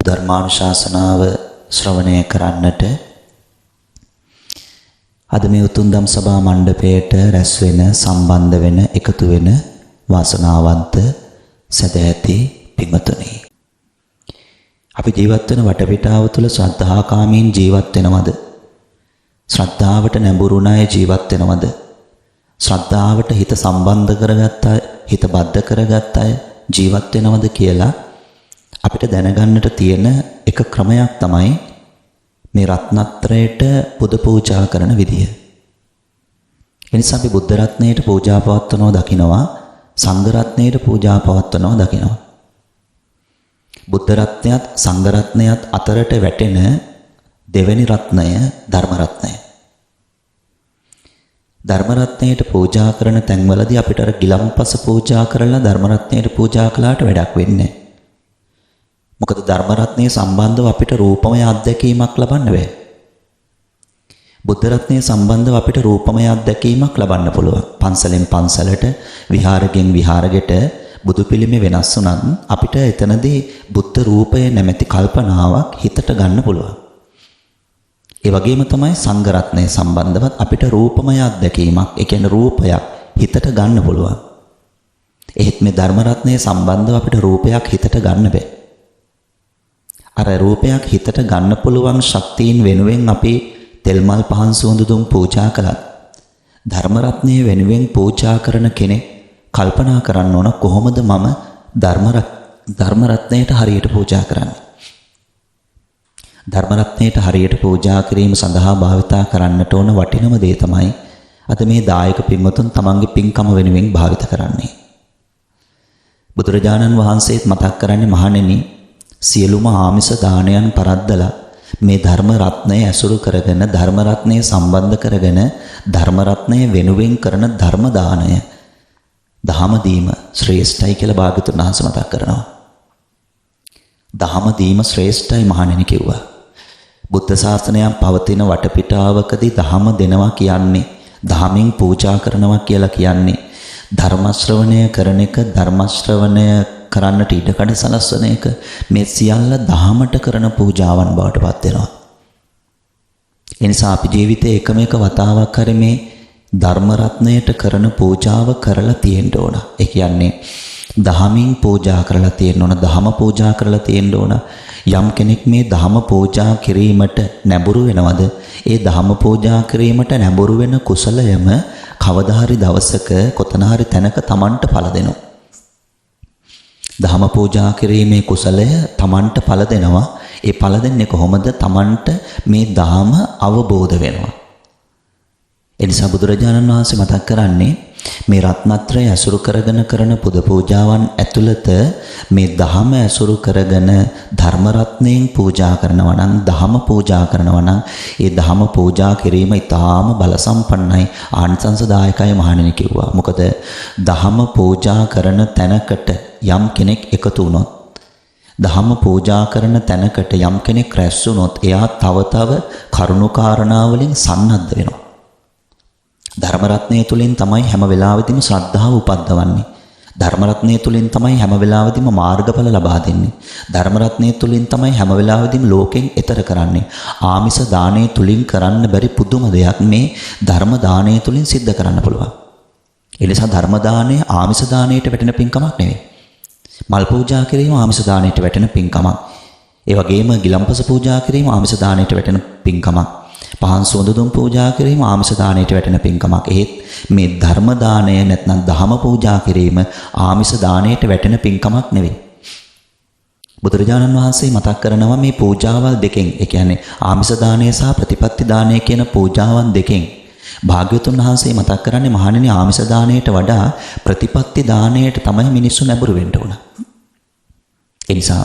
ධර්මානුශාසනාව ශ්‍රවණය කරන්නට අද මේ උතුම් ධම් සභා මණ්ඩපයට රැස් වෙන සම්බන්ධ වෙන එකතු වෙන වාසනාවන්ත සදැහැති පින්වතුනි, අපි ජීවත් වෙන වටපිටාව තුළ ශ්‍රද්ධාකාමීන් ජීවත් වෙනවද? ශ්‍රද්ධාවට නැඹුරුණ අය ජීවත් වෙනවද? ශ්‍රද්ධාවට හිත සම්බන්ධ කරගත්ත අය, හිත බද්ධ කරගත්ත අය ජීවත් වෙනවද කියලා අපිට දැනගන්නට තියෙන එක ක්‍රමයක් තමයි මේ රත්නත්‍රයට පුද පූජා කරන විදිය. එනිසා අපි බුද්ධ රත්නයට පූජා පවත්වනවා දකිනවා, සංඝ රත්නයට පූජා පවත්වනවා දකිනවා. බුද්ධ රත්නයත් සංඝ රත්නයත් අතරට වැටෙන දෙවෙනි රත්නය ධර්ම රත්නය. ධර්ම රත්නයට පූජා කරන තැන්වලදී අපිට අර ගිලම්පස පූජා කරලා ධර්ම රත්නයට පූජා කළාට වැඩක් වෙන්නේ නැහැ. මොකද ධර්ම රත්නයේ සම්බන්ධව අපිට රූපමය අත්දැකීමක් ලබන්න බෑ. බුද්ධ රත්නයේ සම්බන්ධව අපිට රූපමය අත්දැකීමක් ලබන්න පුළුවන්. පන්සලෙන් පන්සලට, විහාරයෙන් විහාරයට බුදු පිළිමේ වෙනස් වුණත් අපිට එතනදී බුද්ධ රූපය නැමැති කල්පනාවක් හිතට ගන්න පුළුවන්. ඒ වගේම තමයි සංඝ රත්නයේ සම්බන්ධවත් අපිට රූපමය අත්දැකීමක්, ඒ කියන්නේ රූපයක් හිතට ගන්න පුළුවන්. එහෙත් මේ ධර්ම රත්නයේ සම්බන්ධව අපිට රූපයක් හිතට ගන්න බෑ. අර රූපයක් හිතට ගන්න පුළුවන් ශක්තියින් වෙනුවෙන් අපි තෙල් මල් පහන් සුවඳ දුම් පූජා කළා. ධර්ම රත්නයේ වෙනුවෙන් පූජා කරන කෙනෙක් කල්පනා කරන්න ඕන කොහොමද මම ධර්ම රත්නයට හරියට පූජා කරන්නේ? ධර්ම රත්නයට හරියට පූජා කිරීම සඳහා භාවිතා කරන්නට ඕන වටිනම දේ තමයි අද මේ දායක පින්වතුන් තමන්ගේ පින්කම වෙනුවෙන් භාවිත කරන්නේ. බුදුරජාණන් වහන්සේත් මතක් කරන්නේ මහණෙනි, සියලුම ආමිෂ දානයන් පරද්දලා මේ ධර්ම රත්නය ඇසුරු කරගෙන, ධර්ම රත්නය සම්බන්ධ කරගෙන, ධර්ම රත්නය වෙනුවෙන් කරන ධර්ම දානය දහම දීම ශ්‍රේෂ්ඨයි කියලා භාග්‍යවතුන් වහන්සේ මතක් කරනවා. දහම දීම ශ්‍රේෂ්ඨයි මහණෙනි කිව්වා. බුද්ධ ශාසනයක් පවතින වටපිටාවකදී දහම දෙනවා කියන්නේ, දහමින් පූජා කරනවා කියලා කියන්නේ ධර්ම ශ්‍රවණය කරන එක, ධර්ම ශ්‍රවණය කරන්නට ඉඩකඩ සලස්වන එක, මේ සියල්ල දහමට කරන පූජාවන් බවට පත් වෙනවා. ඒ නිසා අපි ජීවිතේ එකම එක වතාවක් හරි මේ ධර්ම රත්නයට කරන පූජාව කරලා තියෙන්න ඕන. ඒ කියන්නේ දහමින් පූජා කරලා තියෙන්න ඕන, දහම පූජා කරලා තියෙන්න ඕන. යම් කෙනෙක් මේ දහම පූජා කිරීමට නැඹුරු වෙනවද, ඒ දහම පූජා කිරීමට නැඹුරු වෙන කුසලයම කවදා හරි දවසක කොතන හරි තැනක Tamanට ඵල දෙනවා. දහම පූජා කිරීමේ කුසලය Tamanට ඵල දෙනවා. ඒ ඵල දෙන්නේ කොහොමද? Tamanට මේ දහම අවබෝධ වෙනවා. එනිසා බුදුරජාණන් වහන්සේ මතක් කරන්නේ මේ රත්නත්‍රය ඇසුරු කරගෙන කරන පුද පූජාවන් ඇතුළත මේ දහම ඇසුරු කරගෙන ධර්ම රත්නයෙන් පූජා කරනවා නම්, දහම පූජා කරනවා නම්, ඒ දහම පූජා කිරීම ඊටාම බල සම්පන්නයි, ආනිසංසදායකයි මහණෙනි කිව්වා. මොකද දහම පූජා කරන තැනකට යම් කෙනෙක් එකතු වුණොත්, දහම පූජා කරන තැනකට යම් කෙනෙක් රැස් වුණොත්, එයා තව කරුණු කාරණා වලින් සන්නද්ධ වෙනවා. ධර්ම රත්නය තුලින් තමයි හැම වෙලාවෙදීම ශ්‍රද්ධාව උපද්දවන්නේ. ධර්ම රත්නය තුලින් තමයි හැම වෙලාවෙදීම මාර්ගඵල ලබා දෙන්නේ. ධර්ම රත්නය තුලින් තමයි හැම වෙලාවෙදීම ලෝකෙන් එතර කරන්නේ. ආමිෂ දාණය තුලින් කරන්න බැරි පුදුම දෙයක් මේ ධර්ම දාණය තුලින් සිද්ධ කරන්න පුළුවන්. ඒ නිසා ධර්ම දාණය ආමිෂ දාණයට වැටෙන පින්කමක් නෙවෙයි. මල් පූජා කිරීම ආමිෂ දාණයට වැටෙන පින්කමක්. ඒ වගේම ගිලම්පස පූජා කිරීම ආමිෂ දාණයට වැටෙන පින්කමක්. පහන් සුවඳ දුම් පූජා කිරීම ආමිෂ දාණයට වැටෙන පින්කමක්. ඒත් මේ ධර්ම දාණය නැත්නම් දහම පූජා කිරීම ආමිෂ දාණයට වැටෙන පින්කමක් නෙවෙයි. බුදුරජාණන් වහන්සේ මතක් කරනවා මේ පූජාවල් දෙකෙන්, ඒ කියන්නේ ආමිෂ දාණය සහ ප්‍රතිපත්ති දාණය කියන පූජාවන් දෙකෙන් භාග්‍යවතුන් වහන්සේ මතක් කරන්නේ මහණෙනි, ආමිෂ දාණයට වඩා ප්‍රතිපත්ති දාණයට තමයි මිනිස්සු නැඹුරු වෙන්න ඕන. ඒ නිසා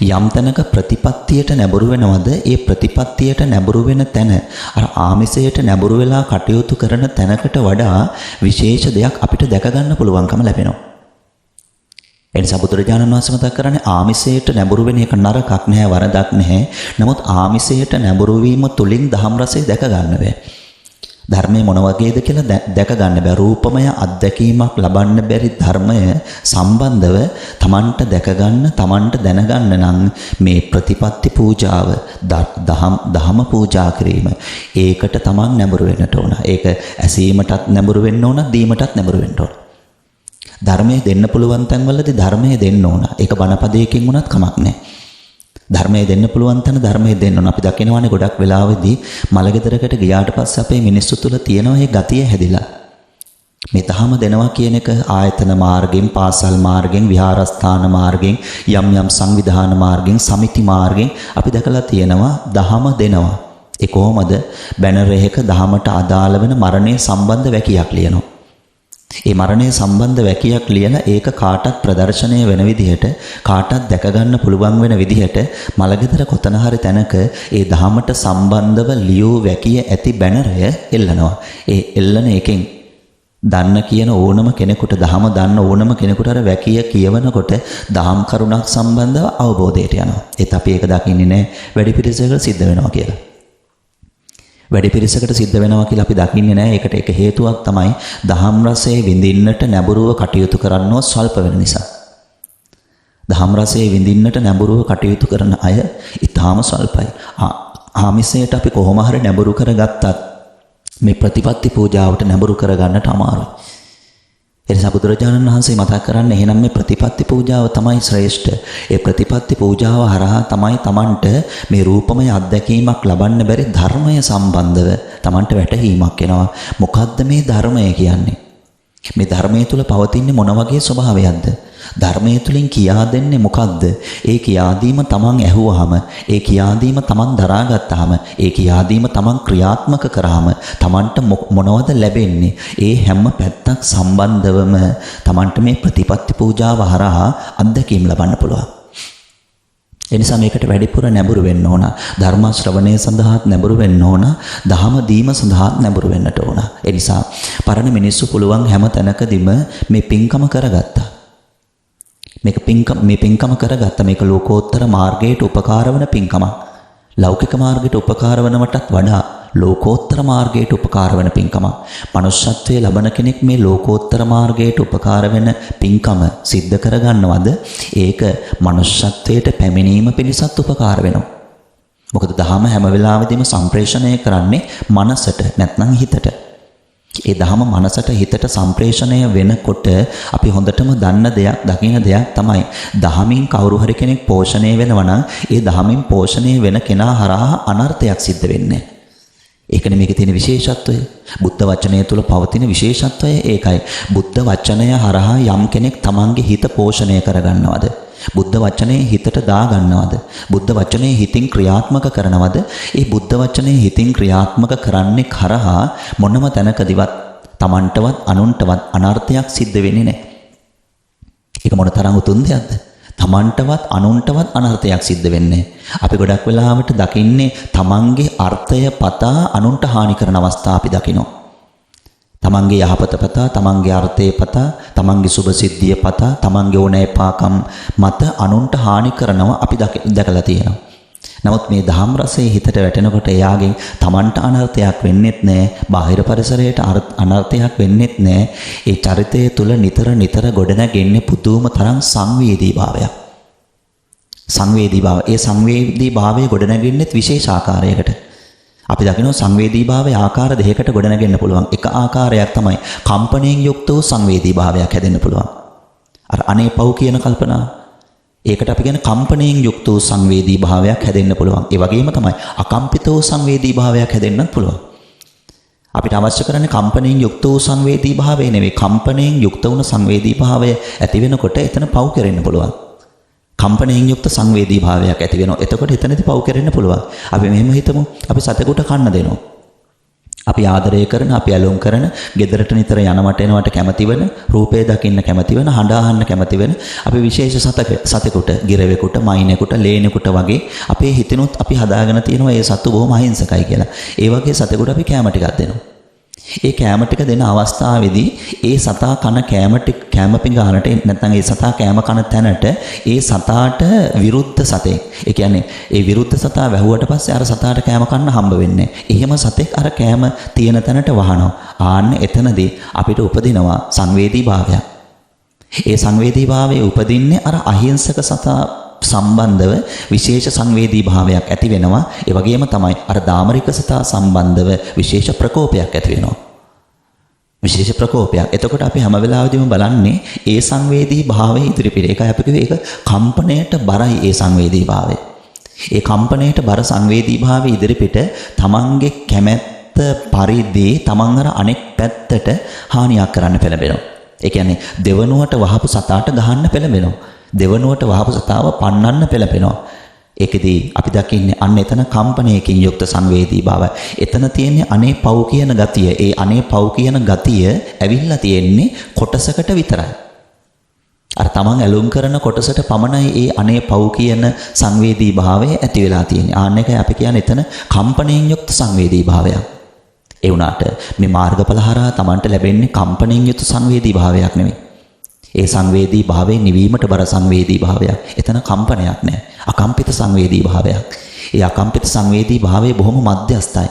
යම් තැනක ප්‍රතිපත්තියට නැඹුරු වෙනවද, ඒ ප්‍රතිපත්තියට නැඹුරු වෙන තැන අර ආමිෂයට නැඹුරු වෙලා කටයුතු කරන තැනකට වඩා විශේෂ දෙයක් අපිට දැක ගන්න පුළුවන්කම ලැබෙනවා. ඒ නිසා බුදුරජාණන් වහන්සේ මතක් කරන්නේ ආමිෂයට නැඹුරු වෙන එක නරකක් නෑ, වරදක් නැහැ. නමුත් ආමිෂයට නැඹුරු වීම තුලින් ධම්ම රසය දැක ගන්න බෑ. ධර්මය මොන වගේද කියලා දැක ගන්න බෑ. රූපමය අත්දැකීමක් ලබන්න බැරි ධර්මය සම්බන්ධව තමන්ට දැක ගන්න, තමන්ට දැනගන්න නම් මේ ප්‍රතිපත්ති පූජාව, දහම පූජා කිරීම, ඒකට තමන් නැඹුරු වෙන්නට ඕන. ඒක ඇසීමටත් නැඹුරු වෙන්න ඕන, දීමටත් නැඹුරු වෙන්න ඕන. ධර්මයේ දෙන්න පුළුවන් තැන්වලදී ධර්මයේ දෙන්න ඕන. ඒක බණපදයකින් වුණත් කමක් නැහැ. ධර්මයේ දෙන්න පුළුවන් තැන ධර්මයේ දෙන්න ඕන. අපි දකිනවානේ ගොඩක් වෙලාවෙදී මලගෙදරකට ගියාට පස්සේ අපේ මිනිස්සු තුල තියෙන ඒ ගතිය හැදිලා. මේ දහම දෙනවා කියන එක ආයතන මාර්ගයෙන්, පාසල් මාර්ගයෙන්, විහාරස්ථාන මාර්ගයෙන්, යම් යම් සංවිධාන මාර්ගයෙන්, සමිති මාර්ගයෙන් අපි දැකලා තියෙනවා දහම දෙනවා. ඒ කොහොමද? බැනර් එකක දහමට අදාළ වෙන මරණය සම්බන්ධ වැකියක් ලියනවා. ඒ මරණය සම්බන්ධ වැකියක් ලියලා ඒක කාටත් ප්‍රදර්ශනය වෙන විදිහට, කාටත් දැක ගන්න පුළුවන් වෙන විදිහට මලගෙදර කොතන හරි තැනක ඒ දහමට සම්බන්ධව ලියූ වැකිය ඇති බැනරය එල්ලනවා. ඒ එල්ලන එකෙන් දන්න කියන ඕනම කෙනෙකුට, දහම දන්න ඕනම කෙනෙකුට අර වැකිය කියවනකොට දහම් කරුණක් සම්බන්ධව අවබෝධයට යනවා. ඒත් අපි ඒක දකින්නේ නැහැ වැඩි පිරිසකට සිද්ධ වෙනවා කියලා. වැඩි පිරිසකට සිද්ධ වෙනවා කියලා අපි දකින්නේ නැහැ. ඒකට එක හේතුවක් තමයි දහම් රසයේ විඳින්නට නැඹුරුව කටයුතු කරනව ස්වල්ප වෙන නිසා. දහම් රසයේ විඳින්නට නැඹුරුව කටයුතු කරන අය ඊටාම ස්වල්පයි. ආමිසයට අපි කොහොම හරි නැඹුරු කරගත්තත් මේ ප්‍රතිපත්ති පූජාවට නැඹුරු කරගන්නට අමාරුයි. එනිසා බුදුරජාණන් වහන්සේ මතක් කරන්නේ එහෙනම් මේ ප්‍රතිපත්ති පූජාව තමයි ශ්‍රේෂ්ඨ. ඒ ප්‍රතිපත්ති පූජාව හරහා තමයි Tamanට මේ රූපමය අත්දැකීමක් ලබන්න බැරි ධර්මය සම්බන්ධව Tamanට වැටහීමක් එනවා. මොකද්ද මේ ධර්මය කියන්නේ? මේ ධර්මයේ තුල පවතින්නේ මොන වගේ ස්වභාවයක්ද? ධර්මයේ තුලින් කියා දෙන්නේ මොකක්ද? ඒ කියාදීම Taman ඇහුවාම, ඒ කියාදීම Taman දරාගත්තාම, ඒ කියාදීම Taman ක්‍රියාත්මක කරාම Tamanට මොනවද ලැබෙන්නේ? ඒ හැම පැත්තක් සම්බන්ධවම Tamanට මේ ප්‍රතිපත්ති පූජාව හරහා අත්දැකීම් ලබන්න පුළුවන්. එනිසා මේකට වැඩිපුර නැඹුරු වෙන්න ඕන. ධර්ම ශ්‍රවණය සඳහාත් නැඹුරු වෙන්න ඕන. දහම දීම සඳහාත් නැඹුරු වෙන්නට ඕන. එනිසා පරණ මිනිස්සු පුළුවන් හැම තැනකදීම මේ පින්කම කරගත්තා. මේ පින්කම කරගත්ත මේක ලෝකෝත්තර මාර්ගයට උපකාර වන පින්කමක්. ලෞකික මාර්ගයට උපකාර වනවටත් වඩා ලෝකෝත්තර මාර්ගයට උපකාර වෙන පින්කමක්. මනුෂ්‍යත්වයේ ලබන කෙනෙක් මේ ලෝකෝත්තර මාර්ගයට උපකාර වෙන පින්කම සිද්ධ කරගන්නවද? ඒක මනුෂ්‍යත්වයට පැමිණීම පිණිසත් උපකාර වෙනවා. මොකද දහම හැම වෙලාවෙදීම සම්ප්‍රේෂණය කරන්නේ මනසට, නැත්නම් හිතට. ඒ දහම මනසට, හිතට සම්ප්‍රේෂණය වෙනකොට අපි හොඳටම දන්න දෙයක්, දකින දෙයක් තමයි දහමින් කවුරු හරි කෙනෙක් පෝෂණය වෙනවා නම් ඒ දහමින් පෝෂණය වෙන කෙනා හරහා අනර්ථයක් සිද්ධ වෙන්නේ. ඒකනේ මේකේ තියෙන විශේෂත්වය. බුද්ධ වචනය තුල පවතින විශේෂත්වය ඒකයි. බුද්ධ වචනය හරහා යම් කෙනෙක් තමන්ගේ හිත පෝෂණය කරගන්නවද? බුද්ධ වචනේ හිතට දා ගන්නවද? බුද්ධ වචනේ හිතින් ක්‍රියාත්මක කරනවද? ඒ බුද්ධ වචනේ හිතින් ක්‍රියාත්මක කරන්නේ කරහා මොනම තැනකදීවත් තමන්ටවත් අනුන්ටවත් අනර්ථයක් සිද්ධ වෙන්නේ නැහැ. ඒක මොන තරම් උතුම් දෙයක්ද? තමන්ටවත් අනුන්ටවත් අනර්ථයක් සිද්ධ වෙන්නේ. අපි ගොඩක් වෙලාවට දකින්නේ තමන්ගේ අර්ථය පතා අනුන්ට හානි කරන අවස්ථා අපි දකිනවා. තමන්ගේ යහපත පතා, තමන්ගේ අර්ථය පතා, තමන්ගේ සුභ සිද්ධිය පතා, තමන්ගේ ඕනෑපාකම් මත අනුන්ට හානි කරනවා අපි දැකලා තියෙනවා. නමුත් මේ දහම් රසයේ හිතට වැටෙනකොට එයාගෙන් තමන්ට අනර්ථයක් වෙන්නෙත් නැහැ, බාහිර පරිසරයට අනර්ථයක් වෙන්නෙත් නැහැ. ඒ චරිතය තුල නිතර ගොඩනැගෙන්නේ පුදුම තරම් සංවේදීභාවයක්. සංවේදීභාවය. ඒ සංවේදීභාවය ගොඩනැගෙන්නේත් විශේෂ ආකාරයකට. අපි දකිනවා සංවේදීභාවය ආකාර දෙකකට ගොඩනගෙන්න පුළුවන්. එක ආකාරයක් තමයි කම්පණයෙන් යුක්ත වූ සංවේදීභාවයක් හැදෙන්න පුළුවන්. අර අනේ පව් කියන කල්පනා. ඒකට අපි කියන කම්පණයෙන් යුක්ත වූ සංවේදීභාවයක් හැදෙන්න පුළුවන්. ඒ වගේම තමයි අකම්පිත වූ සංවේදීභාවයක් හැදෙන්නත් පුළුවන්. අපිට අවශ්‍ය කරන්නේ කම්පණයෙන් යුක්ත වූ සංවේදීභාවය නෙවෙයි. කම්පණයෙන් යුක්ත වුණ සංවේදීභාවය ඇති වෙනකොට එතන පව් කරෙන්න පුළුවන්. කම්පණයෙන් යුක්ත සංවේදීභාවයක් ඇති වෙනවා. එතකොට එතනදී පව් කරෙන්න පුළුවන්. අපි මෙහෙම හිතමු. අපි සතෙකුට කන්න දෙනවා. අපි ආදරය කරන, අපි ඇලුම් කරන, ගෙදරට නිතර යනවට එනවට කැමති වෙන, රූපය දකින්න කැමති වෙන, හඬ අහන්න කැමති වෙන, අපි විශේෂ සතෙකුට, ගිරවෙකුට, මයිනෙකුට, ලේනෙකුට වගේ අපේ හිතෙනුත් අපි හදාගෙන තියෙනවා ඒ සතු බොහොම අහිංසකයි කියලා. ඒ වගේ සතෙකුට අපි කැම ටිකක් දෙනවා. ඒ කෑම ටික දෙන අවස්ථාවේදී ඒ සතා කන කෑම පිඟානට නැත්නම් ඒ සතා කෑම කන තැනට ඒ සතාට විරුද්ධ සතෙක්. ඒ කියන්නේ ඒ විරුද්ධ සතා වැහුවට පස්සේ අර සතාට කෑම කන්න හම්බ වෙන්නේ. එහෙම සතෙක් අර කෑම තියෙන තැනට වහනවා. ආන්න එතනදී අපිට උපදිනවා සංවේදී භාවයක්. ඒ සංවේදී භාවයේ උපදින්නේ අර අහිංසක සතා සම්බන්ධව විශේෂ සංවේදී භාවයක් ඇති වෙනවා. ඒ වගේම තමයි අර දාමරික සතා සම්බන්ධව විශේෂ ප්‍රකෝපයක් ඇති වෙනවා. විශේෂ ප්‍රකෝපයක්. එතකොට අපි හැම වෙලාවෙදිම බලන්නේ ඒ සංවේදී භාවයේ ඉදිරිපිට. ඒකයි අපි කිව්වේ ඒක කම්පණයට බරයි ඒ සංවේදී භාවය. ඒ කම්පණයට බර සංවේදී භාවයේ ඉදිරිපිට තමන්ගේ කැමැත්ත පරිදි තමන් අර අනෙක් පැත්තට හානියක් කරන්න පෙළඹෙනවා. ඒ කියන්නේ දෙවනුවට වහපු සතාට ගහන්න පෙළඹෙනවා. දෙවනුවට වහපු සතාව පන්නන්න පෙළඹෙනවා. ඒකෙදී අපි දකින්නේ අන්න එතන කම්පණයකින් යුක්ත සංවේදී භාවය. එතන තියෙන්නේ අනේ පව් කියන ගතිය. ඒ අනේ පව් කියන ගතිය ඇවිල්ලා තියෙන්නේ කොටසකට විතරයි. අර තමන් ඇලුම් කරන කොටසට පමණයි ඒ අනේ පව් කියන සංවේදී භාවය ඇති වෙලා තියෙන්නේ. ආන්න එකයි අපි කියන්නේ එතන කම්පණයෙන් යුක්ත සංවේදී භාවයක්. ඒ වුණාට මේ මාර්ගඵල හරහා තමන්ට ලැබෙන්නේ කම්පණයෙන් යුක්ත සංවේදී භාවයක් නෙවෙයි. ඒ සංවේදී භාවයේ නිවීමට බර සංවේදී භාවයක්. එතන කම්පනයක් නැහැ. අකම්පිත සංවේදී භාවයක්. ඒ අකම්පිත සංවේදී භාවය බොහොම මධ්‍යස්ථයි.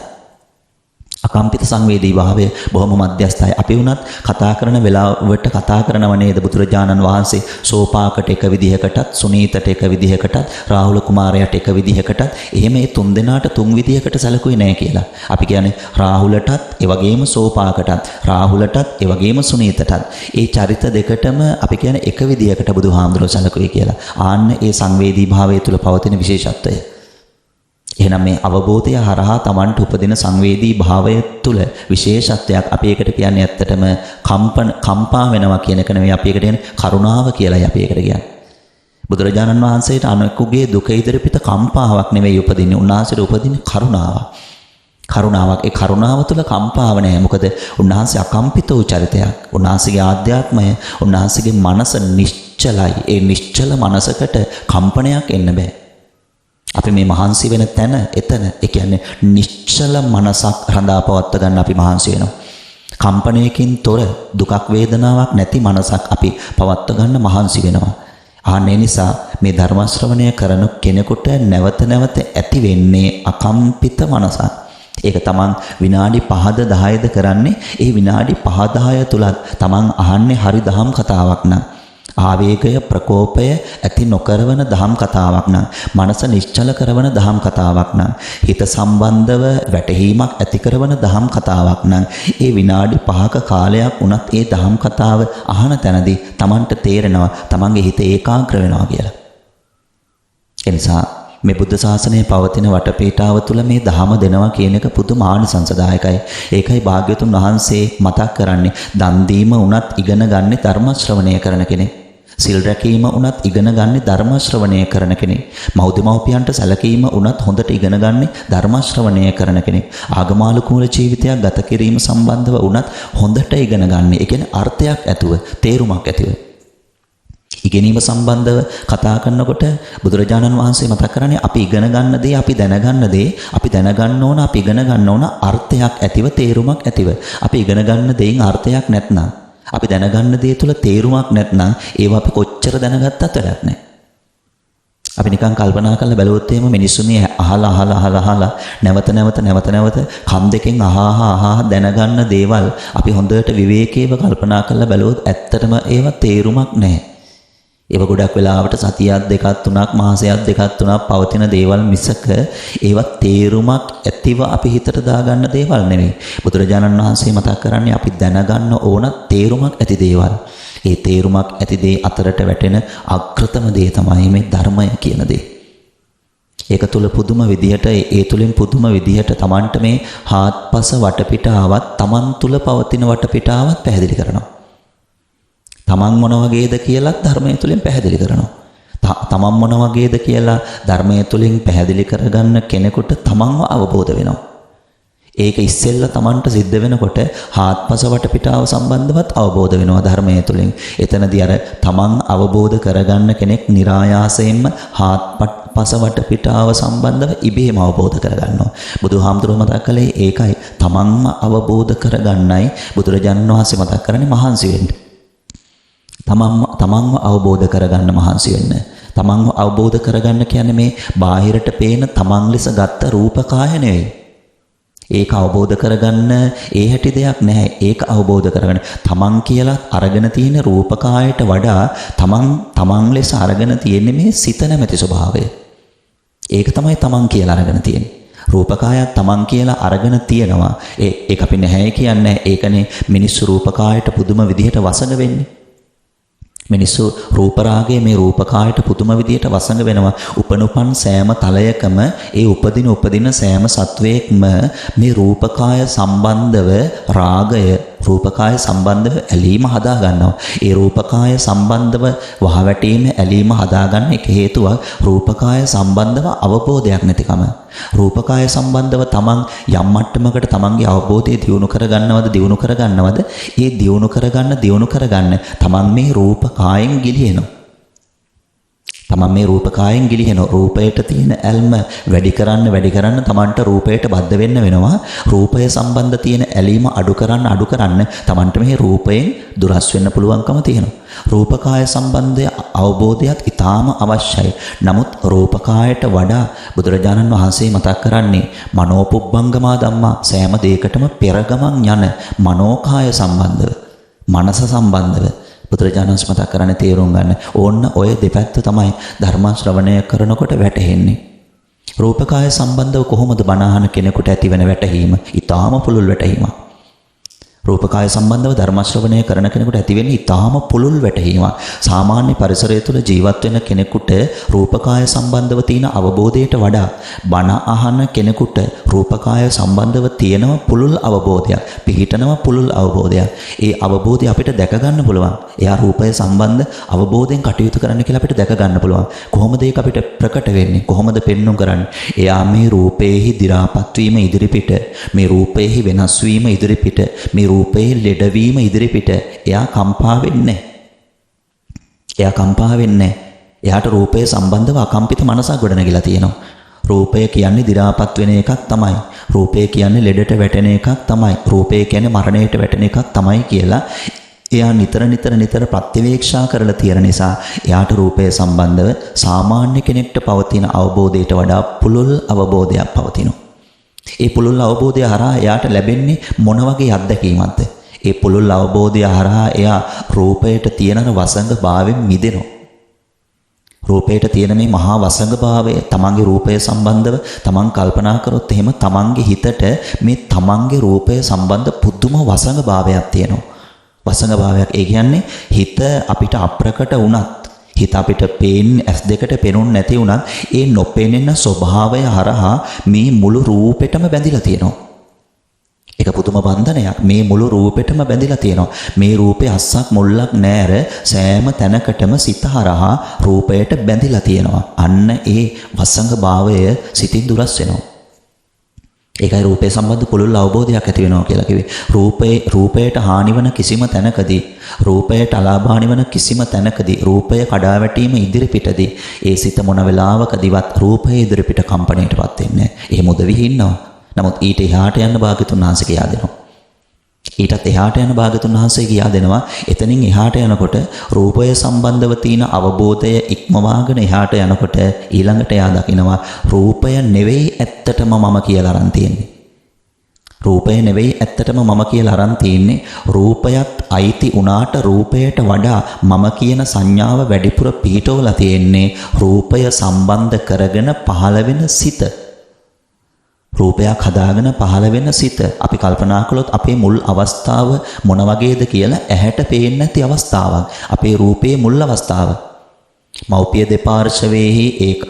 අකම්පිත සංවේදී භාවය බොහොම මධ්‍යස්ථයි. අපි වුණත් කතා කරන වෙලාවට කතා කරනව නේද බුදුරජාණන් වහන්සේ සෝපාකට එක විදිහකටත්, සුනීතට එක විදිහකටත්, රාහුල කුමාරයාට එක විදිහකටත්, එහෙම මේ තුන් දෙනාට තුන් විදිහකට සැලකුවේ නැහැ කියලා. අපි කියන්නේ රාහුලටත්, ඒ වගේම සෝපාකටත්, රාහුලටත්, ඒ වගේම සුනීතටත්. ඒ චරිත දෙකටම අපි කියන්නේ එක විදිහකට බුදුහාමුදුරුවෝ සැලකුවේ කියලා. ආන්න ඒ සංවේදී භාවය තුල පවතින විශේෂත්වය. එහෙනම් මේ අවබෝධය හරහා Tamanට උපදින සංවේදී භාවය තුළ විශේෂත්වයක් අපි ඒකට කියන්නේ ඇත්තටම කම්පා වෙනවා කියන එක නෙවෙයි අපි ඒකට කියන්නේ කරුණාව කියලායි අපි ඒකට කියන්නේ. බුදුරජාණන් වහන්සේට අනෙකුගේ දුක ඉදිරිපිට කම්පාවක් නෙවෙයි උපදින්නේ. උන්වහන්සේට උපදින්නේ කරුණාවක්. කරුණාවක්. ඒ කරුණාව තුළ කම්පාව නැහැ. මොකද උන්වහන්සේ අකම්පිත වූ චරිතයක්. උන්වහන්සේගේ ආධ්‍යාත්මය, උන්වහන්සේගේ මනස නිශ්චලයි. ඒ නිශ්චල මනසකට කම්පනයක් එන්න බෑ. අපි මේ මහන්සි වෙන තැන එතන. ඒ කියන්නේ නිශ්චල මනසක් රඳා පවත්වා ගන්න අපි මහන්සි වෙනවා. කම්පනයකින් තොර දුකක් වේදනාවක් නැති මනසක් අපි පවත්වා ගන්න මහන්සි වෙනවා. ආන්නේ නිසා මේ ධර්ම ශ්‍රවණය කරන කෙනෙකුට නැවත නැවත ඇති වෙන්නේ අකම්පිත මනසක්. ඒක තමන් විනාඩි 5ද 10ද කරන්නේ ඒ විනාඩි 5-10 තුලත් තමන් අහන්නේ හරි දහම් කතාවක් නම්, ආවේගය ප්‍රකෝපය ඇති නොකරවන දහම් කතාවක් නම්, මනස නිශ්චල කරවන දහම් කතාවක් නම්, හිත සම්බන්ධව වැටහීමක් ඇති කරවන දහම් කතාවක් නම්, ඒ විනාඩි 5ක කාලයක් වුණත් ඒ දහම් කතාව අහන තැනදී Tamanට තේරෙනවා Tamanගේ හිත ඒකාග්‍ර වෙනවා කියලා. ඒ නිසා මේ බුද්ධ ශාසනයේ පවතින වටපිටාව තුළ මේ ධහම දෙනවා කියන එක පුදුම ආනිසංසදායකයි. ඒකයි භාග්‍යවතුන් වහන්සේ මතක් කරන්නේ දන් දීම උනත් ඉගෙන ගන්න ධර්ම ශ්‍රවණය කරන කෙනෙක්. සිල් රැකීම උනත් ඉගෙන ගන්න ධර්ම ශ්‍රවණය කරන කෙනෙක්. මව්දෙමව්පියන්ට සැලකීම උනත් හොඳට ඉගෙන ගන්න ධර්ම ශ්‍රවණය කරන කෙනෙක්. ආගමානුකූල ජීවිතයක් ගත කිරීම සම්බන්ධව උනත් හොඳට ඉගෙන ගන්න. ඒ කියන්නේ අර්ථයක් ඇතුව, තේරුමක් ඇතුව. ඉගෙනීම සම්බන්ධව කතා කරනකොට බුදුරජාණන් වහන්සේ මතක් කරන්නේ අපි ඉගෙන ගන්න දේ, අපි දැනගන්න දේ, අපි දැනගන්න ඕන, අපි ඉගෙන ගන්න ඕන අර්ථයක් ඇතිව, තේරුමක් ඇතිව. අපි ඉගෙන ගන්න දේෙන් අර්ථයක් නැත්නම්, අපි දැනගන්න දේ තුල තේරුමක් නැත්නම් ඒව අපි කොච්චර දැනගත්තත් වැඩක් නැහැ. අපි නිකන් කල්පනා කරලා බැලුවොත් එහෙම මිනිස්සුනේ අහලා නැවත කන් දෙකෙන් අහා දැනගන්න දේවල් අපි හොඳට විවේකීව කල්පනා කරලා බැලුවොත් ඇත්තටම ඒව තේරුමක් නැහැ. ඒව ගොඩක් වෙලාවට සතියක් දෙකක් තුනක් මාසයක් දෙකක් තුනක් පවතින දේවල් මිසක ඒවත් තේරුමක් ඇතිව අපි හිතට දාගන්න දේවල් නෙවෙයි. බුදුරජාණන් වහන්සේ මතක් කරන්නේ අපි දැනගන්න ඕන තේරුමක් ඇති දේවල්. ඒ තේරුමක් ඇති දේ අතරට වැටෙන අග්‍රතම දේ තමයි මේ ධර්මය කියන දේ. ඒක තුල පුදුම විදිහට, ඒ තුලින් පුදුම විදිහට Tamanට මේ හාත්පස වටපිටාවත්, Taman තුල පවතින වටපිටාවත් පැහැදිලි කරනවා. තමන් මොන වගේද කියලා ධර්මයේ තුලින් පැහැදිලි කරනවා. තමන් මොන වගේද කියලා ධර්මයේ තුලින් පැහැදිලි කරගන්න කෙනෙකුට තමන්ව අවබෝධ වෙනවා. ඒක ඉස්සෙල්ලා තමන්ට සිද්ධ වෙනකොට හාත්පස වටපිටාව සම්බන්ධවත් අවබෝධ වෙනවා ධර්මයේ තුලින්. එතනදී අර තමන් අවබෝධ කරගන්න කෙනෙක් નિરાයාසයෙන්ම පස වටපිටාව සම්බන්ධව ඉබේම අවබෝධ කරගන්නවා. බුදුහාමුදුරුවෝ මතක් කළේ ඒකයි. තමන්ම අවබෝධ කරගන්නයි බුදුරජාණන් වහන්සේ මතක් කරන්නේ මහන්සි වෙන්න. තමන්ව අවබෝධ කරගන්න මහන්සි වෙන්න. තමන්ව අවබෝධ කරගන්න කියන්නේ මේ බාහිරට පේන තමන් ලෙස ගත්ත රූපකාය නෙවෙයි. ඒක අවබෝධ කරගන්න ඒ හැටි දෙයක් නැහැ. ඒක අවබෝධ කරගන්න තමන් කියලා අරගෙන තියෙන රූපකායට වඩා තමන් ලෙස අරගෙන තියෙන්නේ මේ සිත නැමැති ස්වභාවය. ඒක තමයි තමන් කියලා අරගෙන තියෙන්නේ. රූපකායක් තමන් කියලා අරගෙන තියෙනවා. ඒක අපි නැහැ කියන්නේ. ඒකනේ මිනිස්සු රූපකායට පුදුම විදිහට වසඟ වෙන්නේ. මිනිස්සු රූපරාගයේ මේ රූපකායට පුදුම විදියට වසඟ වෙනවා. උපනුපන් සෑම තලයකම ඒ උපදින සෑම සත්වයක්ම මේ රූපකාය සම්බන්ධව රාගය රූපකාය සම්බන්ධව ඇලීම හදා ගන්නවා. ඒ රූපකාය සම්බන්ධව වහවැටීම ඇලීම හදාගන්න එක හේතුවක් රූපකාය සම්බන්ධව අවබෝධයක් නැතිකම. රූපකාය සම්බන්ධව තමන් යම් මට්ටමකට තමන්ගේ අවබෝධය දියුණු කරගන්නවද ඒ දියුණු කරගන්න තමන් මේ රූපකායෙන් ගිලිහෙනවා. තමන් මේ රූපකායෙන් ගිලිහෙනවා. රූපයට තියෙන ඇල්ම වැඩි කරන්න තමන්ට රූපයට බද්ධ වෙන්න වෙනවා. රූපය සම්බන්ධ තියෙන ඇලීම අඩු කරන්න තමන්ට මේ රූපයෙන් දුරස් වෙන්න පුළුවන්කම තියෙනවා. රූපකාය සම්බන්ධය අවබෝධයත් ඊටාම අවශ්‍යයි. නමුත් රූපකායට වඩා බුදුරජාණන් වහන්සේ මතක් කරන්නේ මනෝපුබ්බංගමා ධම්මා සෑම දෙයකටම පෙරගමන් යන මනෝකාය සම්බන්ධව මනස සම්බන්ධව බුදුරජාණන් වහන්සේ මතක් කරන්නේ තේරුම් ගන්න. ඕන්න ඔය දෙපැත්ත තමයි ධර්ම ශ්‍රවණය කරනකොට වැටහෙන්නේ. රූපකාය සම්බන්ධව කොහොමද බණ අහන කෙනෙකුට ඇතිවෙන වැටහීම? ඊටාම පුළුල් වැටහීමක්. රූපකාය සම්බන්ධව ධර්ම ශ්‍රවණය කරන කෙනෙකුට ඇතිවෙන්නේ ඊටාම පුළුල් වැටහීමක්. සාමාන්‍ය පරිසරය තුළ ජීවත් වෙන කෙනෙකුට රූපකාය සම්බන්ධව තියෙන අවබෝධයට වඩා බණ අහන කෙනෙකුට රූපකාය සම්බන්ධව තියෙනව පුළුල් අවබෝධයක්, පිහිටනව පුළුල් අවබෝධයක්. ඒ අවබෝධය අපිට දැක ගන්න පුළුවන්. එයා රූපය සම්බන්ධ අවබෝධයෙන් කටයුතු කරන්න කියලා අපිට දැක ගන්න පුළුවන්. කොහොමද ඒක අපිට ප්‍රකට වෙන්නේ? කොහොමද පෙන්වුම් කරන්නේ? එයා මේ රූපේහි දි รา පත් වීම ඉදිරිපිට, මේ රූපේහි වෙනස් වීම ඉදිරිපිට, මේ රූපේ ලෙඩවීම ඉදිරිපිට එයා කම්පා වෙන්නේ නැහැ. එයාට රූපය සම්බන්ධව අකම්පිත මනසක් ගොඩනගිලා තියෙනවා. රූපය කියන්නේ දි รา පත් වෙන එකක් තමයි. රූපය කියන්නේ ලෙඩට වැටෙන එකක් තමයි. රූපය කියන්නේ මරණයට වැටෙන එකක් තමයි කියලා එයා නිතර ප්‍රත්‍යවේක්ෂා කරලා තියෙන නිසා එයාට රූපය සම්බන්ධව සාමාන්‍ය කෙනෙක්ට පවතින අවබෝධයට වඩා පුළුල් අවබෝධයක් පවතිනවා. ඒ පුළුල් අවබෝධය හරහා එයාට ලැබෙන්නේ මොන වගේ අත්දැකීමක්ද? ඒ පුළුල් අවබෝධය හරහා එයා රූපයට තියෙන වසඟ භාවයෙන් මිදෙනවා. රූපයට තියෙන මේ මහා වසඟ භාවය තමන්ගේ රූපය සම්බන්ධව තමන් කල්පනා කරොත් එහෙම තමන්ගේ හිතට මේ තමන්ගේ රූපය සම්බන්ධ පුදුම වසඟ භාවයක් තියෙනවා. වසඟ භාවයක් ඒ කියන්නේ හිත අපිට අප්‍රකට වුණත්, හිත අපිට පේන්නේ ඇස් දෙකට පෙනුන්නේ නැති වුණත් ඒ නොපෙනෙන ස්වභාවය හරහා මේ මුළු රූපෙටම බැඳිලා තියෙනවා. ඒක පුදුම බන්ධනයක්. මේ මුළු රූපෙටම බැඳිලා තියෙනවා. මේ රූපේ අස්සක් මුල්ලක් නැර සෑම තැනකටම සිත හරහා රූපයට බැඳිලා තියෙනවා. අන්න ඒ වසඟ භාවය සිතින් දුරස් වෙනවා. ඒකයි රූපය සම්බන්ධ පුළුල් අවබෝධයක් ඇති වෙනවා කියලා කිව්වේ. රූපයට හානිවන කිසිම තැනකදී, රූපයට අලාභානිවන කිසිම තැනකදී, රූපය කඩාවැටීම ඉදිරිපිටදී ඒ සිත මොන වෙලාවකදීවත් රූපයේ ඉදිරිපිට කම්පණයටපත් වෙන්නේ නැහැ. එහෙම උදවිහි ඉන්නවා. නමුත් ඊට එහාට යන්න භාග්‍යතුන් වහන්සේ කියා දෙනවා. ඊටත් එහාට යන භාග්‍යතුන් වහන්සේ කියා දෙනවා. එතනින් එහාට යනකොට රූපය සම්බන්ධව තියෙන අවබෝධය ඉක්මවාගෙන එහාට යනකොට ඊළඟට යා දකිනවා රූපය නෙවෙයි ඇත්තටම මම කියලා අරන් තියෙන්නේ. රූපය නෙවෙයි ඇත්තටම මම කියලා අරන් තියෙන්නේ. රූපයත් අයිති උනාට රූපයට වඩා මම කියන සංඥාව වැඩිපුර පිහිටවලා තියෙන්නේ රූපය සම්බන්ධ කරගෙන පහළ වෙන සිත. රූපයක් හදාගෙන පහළ වෙන සිත. අපි කල්පනා කළොත් අපේ මුල් අවස්ථාව මොන වගේද කියලා ඇහැට පේන්නේ නැති අවස්ථාවක්. අපේ රූපයේ මුල් අවස්ථාව. මෞපිය දෙපාර්ශවයේහි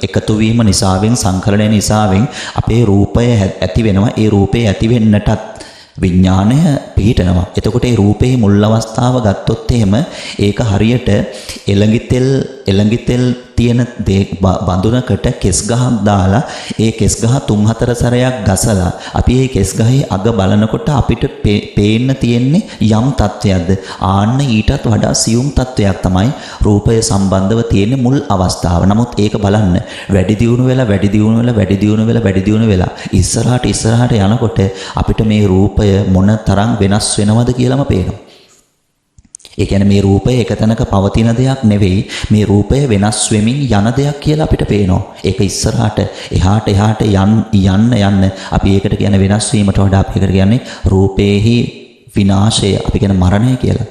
එකතු වීම නිසාවෙන්, සංකලනය නිසාවෙන් අපේ රූපය ඇති වෙනවා. ඒ රූපේ ඇති වෙන්නටත් විඥාණය පිහිටනවා. එතකොට ඒ රූපේ මුල් අවස්ථාව ගත්තොත් එහෙම ඒක හරියට එළඟි තෙල් තියෙන බඳුනකට කෙස් ගහක් දාලා ඒ කෙස් ගහ 3-4 සැරයක් ගසලා අපි ඒ කෙස් ගහේ අග බලනකොට අපිට පේන්න තියෙන්නේ යම් තත්වයක්ද. ආන්න ඊටත් වඩා සියුම් තත්වයක් තමයි රූපය සම්බන්ධව තියෙන මුල් අවස්ථාව. නමුත් ඒක බලන්න වැඩි දියුණු වෙලා ඉස්සරහට යනකොට අපිට මේ රූපය මොන තරම් වෙනස් වෙනවද කියලාම පේනවා. ඒ කියන්නේ මේ රූපය එක තැනක පවතින දෙයක් නෙවෙයි, මේ රූපය වෙනස් වෙමින් යන දෙයක් කියලා අපිට පේනවා. ඒක ඉස්සරහට එහාට යන්න අපි ඒකට කියන්නේ වෙනස් වීමට වඩා අපි ඒකට කියන්නේ රූපේහි විනාශය, අපි කියන මරණය කියලා.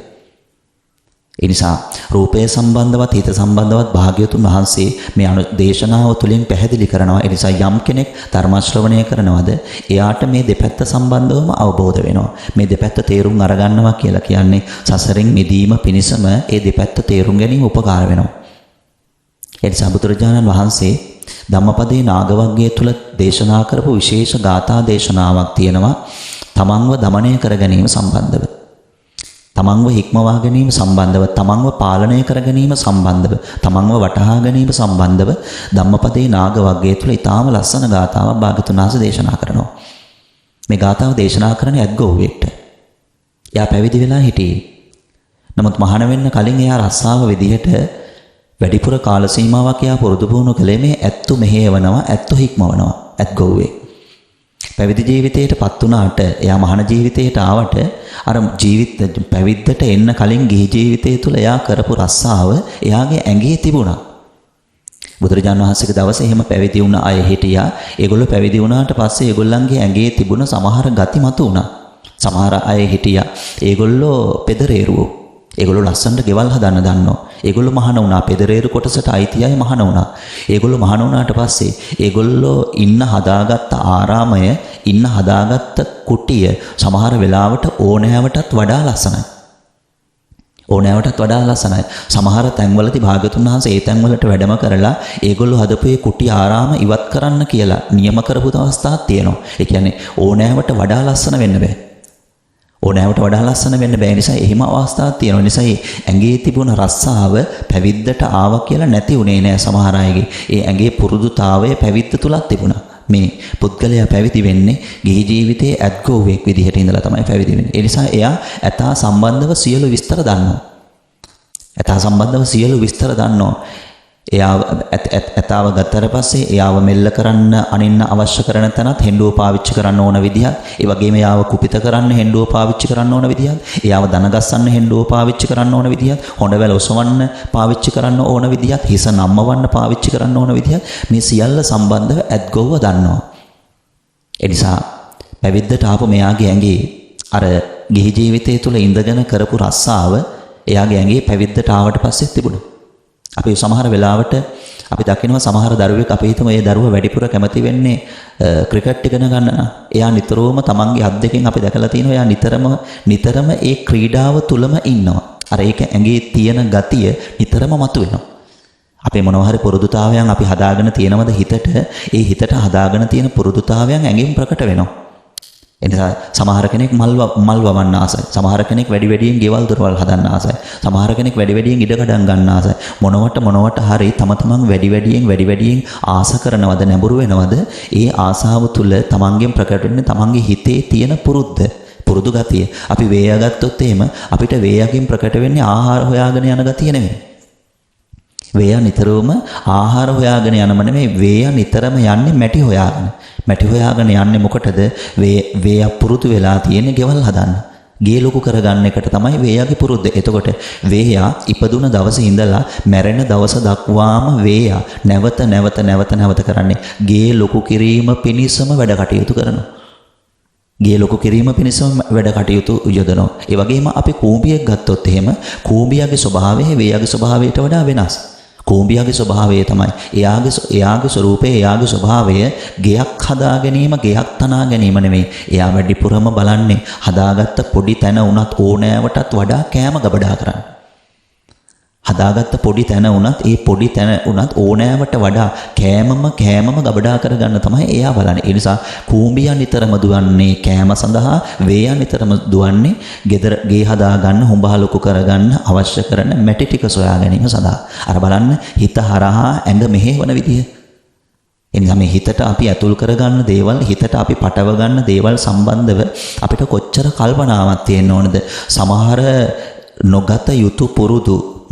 ඒ නිසා රූපය සම්බන්ධවත් හිත සම්බන්ධවත් භාග්‍යවතුන් වහන්සේ මේ දේශනාව තුළින් පැහැදිලි කරනවා. ඒ නිසා යම් කෙනෙක් ධර්ම ශ්‍රවණය කරනවද එයාට මේ දෙපැත්ත සම්බන්ධවම අවබෝධ වෙනවා. මේ දෙපැත්ත තේරුම් අරගන්නවා කියලා කියන්නේ සසරෙන් මිදීම පිණිසම ඒ දෙපැත්ත තේරුම් ගැනීම උපකාර වෙනවා. ඒ නිසා බුදුරජාණන් වහන්සේ ධම්මපදයේ නාගවග්ගය තුල දේශනා කරපු විශේෂ ගාථා දේශනාවක් තියෙනවා. තමන්ව දමනය කර ගැනීම සම්බන්ධව, තමන්ව හික්මවා ගැනීම සම්බන්ධව, තමන්ව පාලනය කර ගැනීම සම්බන්ධව, තමන්ව වටහා ගැනීම සම්බන්ධව ධම්මපදයේ නාගවග්ගය තුල ඊටාම ලස්සන ගාථාවක් භාග්‍යවතුන් වහන්සේ දේශනා කරනවා. මේ ගාථාව දේශනා කරන්නේ ඇත්ගොව්වෙක්ට. එයා පැවිදි වෙලා හිටියේ. නමුත් මහාන වෙන්න කලින් එයා රස්සාව විදිහට වැඩිපුර කාල සීමාවක් එයා පුරුදු පුහුණු කළේ මේ ඇත්තු මෙහෙයවනවා, ඇත්තු හික්මවනවා ඇත්ගොව්වේ. පැවිදි ජීවිතයටපත් වුණාට එයා මහාන ජීවිතයට ආවට අර පැවිද්දට එන්න කලින් ගිහි ජීවිතය තුළ එයා කරපු රස්සාව එයාගේ ඇඟේ තිබුණා. බුදුරජාණන් වහන්සේගේ දවසේ එහෙම පැවිදි වුණ අය හිටියා. ඒගොල්ලෝ පැවිදි වුණාට පස්සේ ඒගොල්ලන්ගේ ඇඟේ තිබුණ සමහර ගති මතු වුණා. සමහර අය හිටියා. ඒගොල්ලෝ පෙදරේරුවෝ. ඒගොල්ලෝ ලස්සනට ගෙවල් හදන්න දන්නවා. ඒගොල්ලෝ මහාන වුණා. පෙදරේරු කොටසට අයිති අය මහාන වුණා. ඒගොල්ලෝ මහාන වුණාට පස්සේ ඒගොල්ලෝ ඉන්න හදාගත්ත ආරාමය, ඉන්න හදාගත්ත කුටිය සමහර වෙලාවට ඕනෑවටත් වඩා ලස්සනයි. සමහර තැන්වලදී භාග්‍යවතුන් වහන්සේ ඒ තැන්වලට වැඩම කරලා ඒගොල්ලෝ හදපු ඒ කුටි ආරාම ඉවත් කරන්න කියලා නියම කරපු අවස්ථාවක් තියෙනවා. ඒ කියන්නේ ඕනෑවට වඩා ලස්සන වෙන්න බෑ. නිසා එහෙම අවස්ථාවක් තියෙනවා. නිසා ඇඟේ තිබුණ රස්සාව පැවිද්දට ආවා කියලා නැති උනේ නෑ සමහර අයගේ. ඒ ඇඟේ පුරුදුතාවය පැවිද්ද තුලත් තිබුණා. මේ පුද්ගලයා පැවිදි වෙන්නේ ගිහි ජීවිතයේ ඇත්ගොව්වෙක් විදිහට ඉඳලා තමයි පැවිදි වෙන්නේ. ඒ නිසා එයා ඇතා සම්බන්ධව සියලු විස්තර දන්නවා. එයා ඇතාව ගත්තට පස්සේ එයාව මෙල්ල කරන්න අනින්න අවශ්‍ය කරන තැනත් හෙන්ඩුව පාවිච්චි කරන්න ඕන විදිහත්, ඒ වගේම එයාව කුපිත කරන්න හෙන්ඩුව පාවිච්චි කරන්න ඕන විදිහත්, එයාව දනගස්සන්න හෙන්ඩුව පාවිච්චි කරන්න ඕන විදිහත්, හොඬවැල ඔසවන්න පාවිච්චි කරන්න ඕන විදිහත්, හිස නම්මවන්න පාවිච්චි කරන්න ඕන විදිහත් මේ සියල්ල සම්බන්ධව ඇත්ගොව්ව දන්නවා. ඒ නිසා පැවිද්දට ආපු මෙයාගේ ඇඟේ අර ගිහි ජීවිතය තුළ ඉඳගෙන කරපු රස්සාව එයාගේ ඇඟේ පැවිද්දට ආවට පස්සේ තිබුණා. අපි සමහර වෙලාවට අපි දකිනවා සමහර දරුවෙක් අපි හිතමු ඒ දරුවා වැඩිපුර කැමති වෙන්නේ ක්‍රිකට් ඉගෙන ගන්න. එයා නිතරම තමන්ගේ අත් දෙකෙන් අපි දැකලා තියෙනවා එයා නිතරම ඒ ක්‍රීඩාව තුලම ඉන්නවා. අර ඒක ඇඟේ තියෙන ගතිය නිතරම මතුවෙනවා. අපේ මොනවා හරි පුරුදුතාවයන් අපි හදාගෙන තියෙනවද හිතට? ඒ හිතට හදාගෙන තියෙන පුරුදුතාවයන් ඇඟෙන් ප්‍රකට වෙනවා. එනිසා සමහර කෙනෙක් මල් වවන්න ආසයි. සමහර කෙනෙක් වැඩියෙන් ගෙවල් දොරවල් හදන්න ආසයි. සමහර කෙනෙක් වැඩියෙන් ඉඩ කඩම් ගන්න ආසයි. මොනවට හරි තමන් වැඩියෙන් ආස කරනවද, නැඹුරු වෙනවද? ඒ ආසාව තුල තමන්ගෙන් ප්‍රකට වෙන්නේ තමන්ගේ හිතේ තියෙන පුරුදු ගතිය. අපි වේය ගත්තොත් එහෙම අපිට වේයකින් ප්‍රකට වෙන්නේ ආහාර හොයාගෙන යන ගතිය නෙමෙයි. වේය නිතරම ආහාර හොයාගෙන යනම නෙමෙයි, වේය නිතරම යන්නේ මැටි හොයාගෙන යන්නේ මොකටද? වේය පුරුදු වෙලා තියෙන්නේ ගෙවල් හදන්න. ගේ ලොකු කරගන්න එකට තමයි වේයගේ පුරුද්ද. එතකොට වේය ඉපදුන දවසේ ඉඳලා මැරෙන දවස දක්වාම වේය නැවත කරන්නේ ගේ ලොකු කිරීම පිණිසම වැඩ කටයුතු කරනවා. යොදනවා. ඒ වගේම අපි කූඹියක් ගත්තොත් එහෙම කූඹියගේ ස්වභාවය වේයගේ ස්වභාවයට වඩා වෙනස්. කූඹියගේ ස්වභාවය තමයි එයාගේ ස්වરૂපය, එයාගේ ස්වභාවය ගෙයක් හදා ගැනීම, ගෙයක් තනා ගැනීම නෙමෙයි. එයා වැඩිපුරම බලන්නේ හදාගත්ත පොඩි තැන උනත් ඕනෑවටත් වඩා කෑම ගබඩා කරන්න. හදාගත්ත පොඩි තැන වුණත් ඒ පොඩි තැන වුණත් ඕනෑවට වඩා කෑමම ගබඩා කරගන්න තමයි එයා බලන්නේ. ඒ නිසා කූඹියා නිතරම දුවන්නේ කෑම සඳහා, වේයා නිතරම දුවන්නේ ගේ හදාගන්න, හුඹහලුකු කරගන්න අවශ්‍ය කරන මැටි ටික සොයා ගැනීම සඳහා. අර බලන්න හිත හරහා ඇඟ මෙහෙවන විදිය. එනිසා මේ හිතට අපි ඇතුල් කරගන්න දේවල්, හිතට අපි පටව ගන්න දේවල් සම්බන්ධව අපිට කොච්චර කල්පනාවක් තියෙන්න ඕනද? සමහර නොගත යුතු පුරුදු,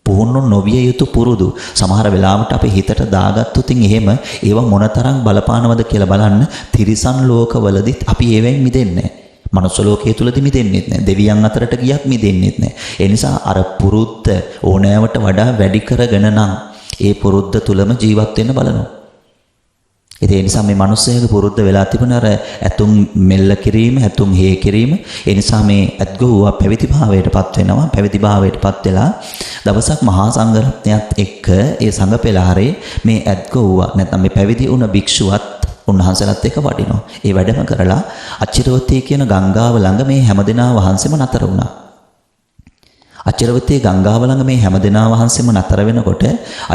පුහුණු නොවිය යුතු පුරුදු සමහර වෙලාවට අපි හිතට දාගත්තොත් එහෙම ඒවා මොනතරම් බලපානවද කියලා බලන්න. තිරිසන් ලෝකවලදීත් අපි ඒවෙන් මිදෙන්නේ නැහැ. මනුස්ස ලෝකයේ තුලදී මිදෙන්නෙත් නැහැ. දෙවියන් අතරට ගියත් මිදෙන්නෙත් නැහැ. ඒ නිසා අර පුරුද්ද ඕනෑවට වඩා වැඩි කරගෙන නම් ඒ පුරුද්ද තුලම ජීවත් වෙන්න බලනවා. ඒ නිසා මේ මිනිස්සයාගේ පුරුද්ද වෙලා තිබුණ අර ඇතුම් මෙල්ල කිරීම, ඇතුම් හේ කිරීම. ඒ නිසා මේ ඇත්ගොව්වා පැවිදි භාවයටපත් වෙනවා. පැවිදි භාවයටපත් වෙලා දවසක් මහා සංඝරත්නයත් එක්ක ඒ සංඝ පෙළහරේ මේ ඇත්ගොව්වා නැත්නම් මේ පැවිදි වුණ භික්ෂුවත් උන්වහන්සේලාත් එක්ක වඩිනවා. ඒ වැඩම කරලා අචිරවතී කියන ගංගාව ළඟ මේ හැමදෙනා වහන්සේම නතර වුණා. අචිරවතී ගංගාව ළඟ මේ හැමදෙනා වහන්සේම නතර වෙනකොට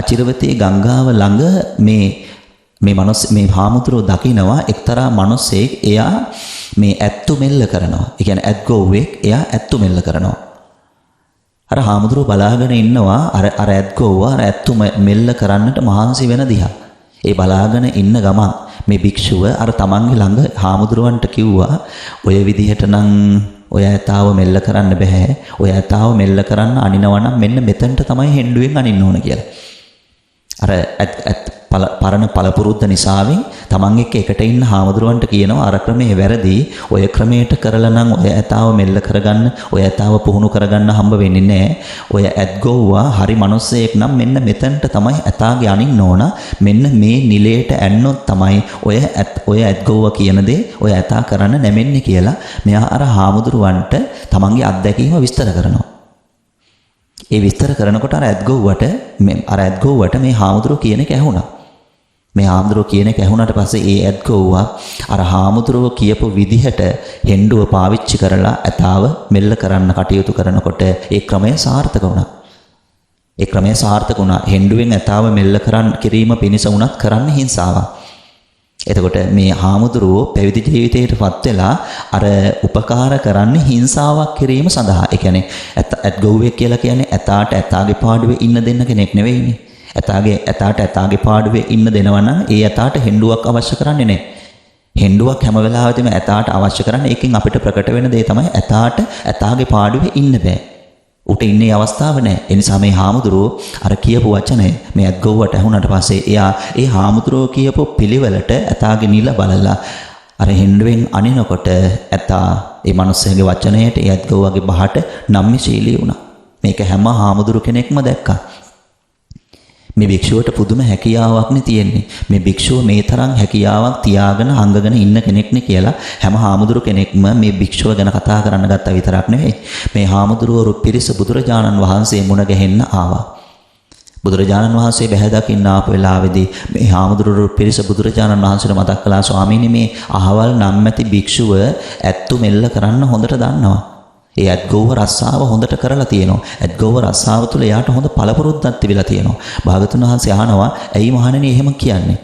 අචිරවතී ගංගාව ළඟ මේ හාමුදුරුවෝ දකිනවා එක්තරා මිනිසෙක්. එයා මේ ඇත්තු මෙල්ල කරනවා. ඒ කියන්නේ ඇත්ගොව්වෙක් එයා ඇත්තු මෙල්ල කරනවා. අර හාමුදුරුවෝ බලාගෙන ඉන්නවා අර ඇත්ගොව්වා අර ඇත්තු මෙල්ල කරන්නට මහන්සි වෙන දිහා. ඒ බලාගෙන ඉන්න ගමන් මේ භික්ෂුව අර තමන්ගේ ළඟ හාමුදුරුවන්ට කිව්වා, ඔය විදිහට නම් ඔය ඇතාව මෙල්ල කරන්න බෑ. ඔය ඇතාව මෙල්ල කරන්න අනිනවා නම් මෙන්න මෙතනට තමයි හෙන්ඩුවෙන් අනින්න ඕන කියලා. අර පරණ පළපුරුද්ද නිසාවෙන් තමන් එක්ක එකට ඉන්න හාමුදුරුවන්ට කියනවා අර ක්‍රමයේ වැරදි. ඔය ක්‍රමයට කරලා නම් ඔය ඇතාව මෙල්ල කරගන්න, ඔය ඇතාව පුහුණු කරගන්න හම්බ වෙන්නේ නැහැ. ඔය ඇත්ගොව්වා හරි මිනිස්සෙක් නම් මෙන්න මෙතනට තමයි ඇතාගේ අනින්න ඕන. මෙන්න මේ නිලයට ඇන්නොත් තමයි ඔය ඇත්ගොව්වා කියන දේ ඔය ඇතා කරන්න නැමෙන්නේ කියලා මෙයා අර හාමුදුරුවන්ට තමන්ගේ අත්දැකීම විස්තර කරනවා. ඒ විස්තර කරනකොට අර ඇත්ගොව්වට මේ හාමුදුරුවෝ කියන එක ඇහුණා. මේ හාමුදුරුවෝ කියන එක ඇහුණාට පස්සේ ඒ ඇත්ගොව්වා අර හාමුදුරුවෝ කියපු විදිහට හෙන්ඩුව පාවිච්චි කරලා ඇතාව මෙල්ල කරන්න කටයුතු කරනකොට ඒ ක්‍රමය සාර්ථක වුණා. හෙන්ඩුවෙන් ඇතාව මෙල්ල කිරීම පිණිස වුණත් කරන්න හිංසාවක්. එතකොට මේ හාමුදුරුවෝ පැවිදි ජීවිතයටපත් වෙලා අර උපකාර කරන්නේ හිංසාවක් කිරීම සඳහා. ඒ කියන්නේ ඇත්ගොව්වෙක් කියලා කියන්නේ ඇතාට ඇතාගේ පාඩුවේ ඉන්න දෙන්න කෙනෙක් නෙවෙයිනේ. ඇතාට ඇතාගේ පාඩුවේ ඉන්න දෙනවා නම් ඒ ඇතාට හෙන්ඩුවක් අවශ්‍ය කරන්නේ නැහැ. හෙන්ඩුවක් හැම වෙලාවෙදිම ඇතාට අවශ්‍ය කරන්නේ ඒකෙන් අපිට ප්‍රකට වෙන දේ තමයි ඇතාට ඇතාගේ පාඩුවේ ඉන්න බෑ. උට ඉන්නේ අවස්ථාව නැහැ. ඒ නිසා මේ හාමුදුරුවෝ අර කියපු වචනය මේ ඇත්ගොව්වට ඇහුණාට පස්සේ එයා ඒ හාමුදුරුවෝ කියපු පිළිවෙලට ඇතාගේ නිල බලලා අර හෙන්ඩුවෙන් අනිනකොට ඇතා ඒ මිනිස්සගේ වචනයට ඒ ඇත්ගොව්වගේ බහට නම්‍යශීලී වුණා. මේක හැම හාමුදුරු කෙනෙක්ම දැක්කා. මේ භික්ෂුවට පුදුම හැකියාවක්නේ තියෙන්නේ. මේ භික්ෂුව මේ තරම් හැකියාවක් තියාගෙන හංගගෙන ඉන්න කෙනෙක්නේ කියලා හැම හාමුදුරු කෙනෙක්ම මේ භික්ෂුව ගැන කතා කරන්න ගත්තා විතරක් නෙවෙයි. මේ හාමුදුරුවෝ පිරිස බුදුරජාණන් වහන්සේ මුණ ගැහෙන්න ආවා. බුදුරජාණන් වහන්සේ බැහැ දකින්න ආපු වෙලාවේදී මේ හාමුදුරුවෝ පිරිස බුදුරජාණන් වහන්සේට මතක් කළා, ස්වාමීනි මේ අහවල් නම්මැති භික්ෂුව ඇත්තු මෙල්ල කරන්න හොඳට දන්නවා. ඒ ඇත්ගොව්ව රස්සාව හොඳට කරලා තියෙනවා. ඇත්ගොව්ව රස්සාව තුළ එයාට හොඳ පළපුරුද්දක් තිබිලා තියෙනවා. භාගතුන් වහන්සේ අහනවා, ඇයි මහණෙනි එහෙම කියන්නේ?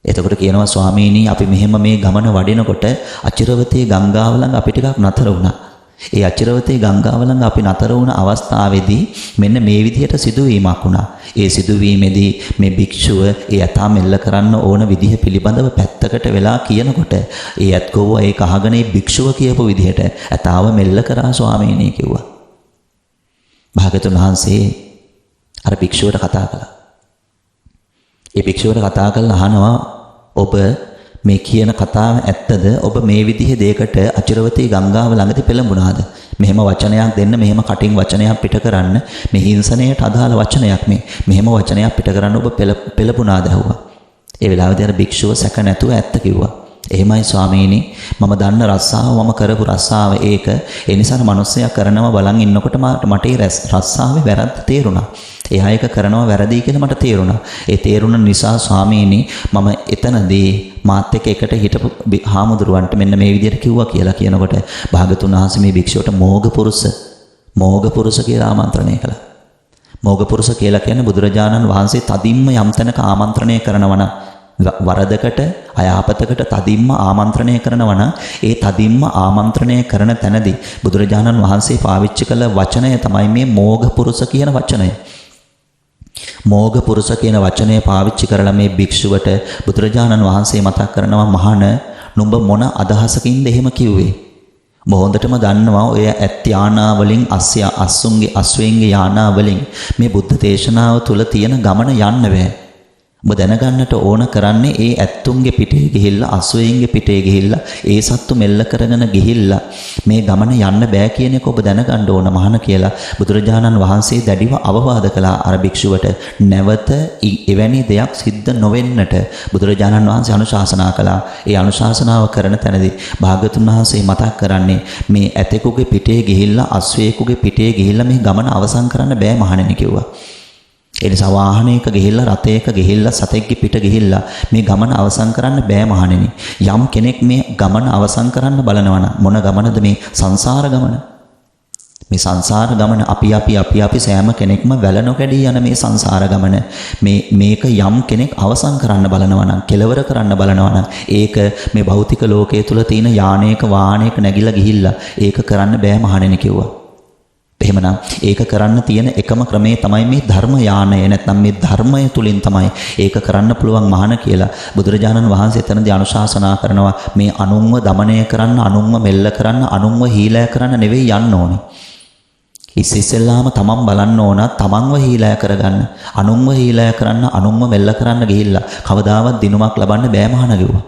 එතකොට කියනවා, ස්වාමීනි අපි මෙහෙම මේ ගමන වඩිනකොට අචිරවතී ගංගාව ළඟ අපි ටිකක් නතර වුණා. ඒ අචිරවතී ගංගාව ළඟ අපි නතර වුණ අවස්ථාවේදී මෙන්න මේ විදිහට සිදුවීමක් වුණා. ඒ සිදුවීමේදී මේ භික්ෂුව ඒ ඇතා මෙල්ල කරන්න ඕන විදිහ පිළිබඳව පැත්තකට වෙලා කියනකොට ඒ ඇත්ගොව්වා ඒක අහගෙන ඒ භික්ෂුව කියපු විදිහට ඇතාව මෙල්ල කරා ස්වාමීනි කිව්වා. භාගතුන් වහන්සේ අර භික්ෂුවට කතා කළා. ඒ භික්ෂුවට කතා කරලා අහනවා, ඔබ මේ කියන කතාව ඇත්තද? ඔබ මේ විදිහේ දෙයකට අචිරවතී ගංගාව ළඟදී පෙළඹුණාද? මෙහෙම වචනයක් දෙන්න, මෙහෙම කටින් වචනයක් පිට කරන්න, මේ හිංසනයට අදාළ වචනයක් මේ. මෙහෙම වචනයක් පිට කරන්න ඔබ පෙළඹුණාද ඇහුවා. ඒ වෙලාවේදී අර භික්ෂුව සැක නැතුව ඇත්ත කිව්වා. එහෙමයි ස්වාමීනි, මම දන්න රස්සාව, මම කරපු රස්සාව ඒක. ඒ නිසා මිනිස්සයා කරනවා බලන් ඉන්නකොට මට ඒ රස්සාවේ වැරද්ද තේරුණා. එයා එක කරනවා වැරදි කියලා මට තේරුණා. ඒ තේරුණ නිසා ස්වාමීනි මම එතනදී මාත් එක්ක එකට හිටපු හාමුදුරුවන්ට මෙන්න මේ විදිහට කිව්වා කියලා කියනකොට භාගතුන් වහන්සේ මේ භික්ෂුවට මෝග පුරුෂ කියලා ආමන්ත්‍රණය කළා. මෝඝපුරුෂ කියලා කියන්නේ බුදුරජාණන් වහන්සේ තදින්ම යම් තැනක ආමන්ත්‍රණය කරනවා නම් වරදකට අයාපතකට තදින්ම ආමන්ත්‍රණය කරනවා නම් ඒ තදින්ම ආමන්ත්‍රණය කරන තැනදී බුදුරජාණන් වහන්සේ පාවිච්චි කළ වචනය තමයි මේ මෝඝපුරුෂ කියන වචනය. මෝඝපුරුෂ කියන වචනය පාවිච්චි කරලා මේ භික්ෂුවට බුදුරජාණන් වහන්සේ මතක් කරනවා මහණ නුඹ මොන අදහසකින්ද එහෙම කිව්වේ? හොඳටම දන්නවා ඔය ඇත් යානා වලින් අස්සුන්ගේ අස්වැන්ගේ යානා වලින් මේ බුද්ධ දේශනාව තුල තියෙන ගමන යන්න බෑ. ඔබ දැනගන්නට ඕන කරන්නේ ඒ ඇත්තුන්ගේ පිටේ ගිහිල්ලා අස්වැන්ගේ පිටේ ගිහිල්ලා ඒ සත්තු මෙල්ල කරගෙන ගිහිල්ලා මේ ගමන යන්න බෑ කියන එක ඔබ දැනගන්න ඕන මහණ කියලා බුදුරජාණන් වහන්සේ දැඩිව අවවාද කළා අර භික්ෂුවට. නැවත එවැනි දෙයක් සිද්ධ නොවෙන්නට බුදුරජාණන් වහන්සේ අනුශාසනා කළා. ඒ අනුශාසනාව කරන තැනදී භාග්‍යතුන් වහන්සේ මතක් කරන්නේ මේ ඇතෙකුගේ පිටේ ගිහිල්ලා අස්වැයෙකුගේ පිටේ ගිහිල්ලා මේ ගමන අවසන් කරන්න බෑ මහණෙනි කිව්වා. ඒ නිසා වාහනයක ගිහිල්ලා රථයක ගිහිල්ලා සතෙක්ගේ පිට ගිහිල්ලා මේ ගමන අවසන් කරන්න බෑ මහණෙනි. යම් කෙනෙක් මේ ගමන අවසන් කරන්න බලනවා නම් මොන ගමනද මේ සංසාර ගමන? මේ සංසාර ගමන අපි සෑම කෙනෙක්ම වැළ නොකැඩී යන මේ සංසාර ගමන මේක යම් කෙනෙක් අවසන් කරන්න බලනවා නම් කෙලවර කරන්න බලනවා නම් ඒක මේ භෞතික ලෝකයේ තුල තියෙන යානයක වාහනයක නැගිලා ගිහිල්ලා ඒක කරන්න බෑ මහණෙනි කිව්වා. එහෙමනම් ඒක කරන්න තියෙන එකම ක්‍රමය තමයි මේ ධර්ම යානය නැත්නම් මේ ධර්මය තුලින් තමයි ඒක කරන්න පුළුවන් මහාන කියලා බුදුරජාණන් වහන්සේ එතනදී අනුශාසනා කරනවා. මේ අනුන්ව দমনය කරන්න, අනුන්ව මෙල්ල කරන්න, අනුන්ව හීලෑ කරන්න නෙවෙයි යන්න ඕනේ. ඉස්සෙල්ලාම තමන් බලන්න ඕන තමන්ව හීලෑ කරගන්න, අනුන්ව හීලෑ කරන්න, අනුන්ව මෙල්ල කරන්න ගිහිල්ලා කවදාවත් දිනුමක් ලබන්න බෑ මහාන කිව්වා.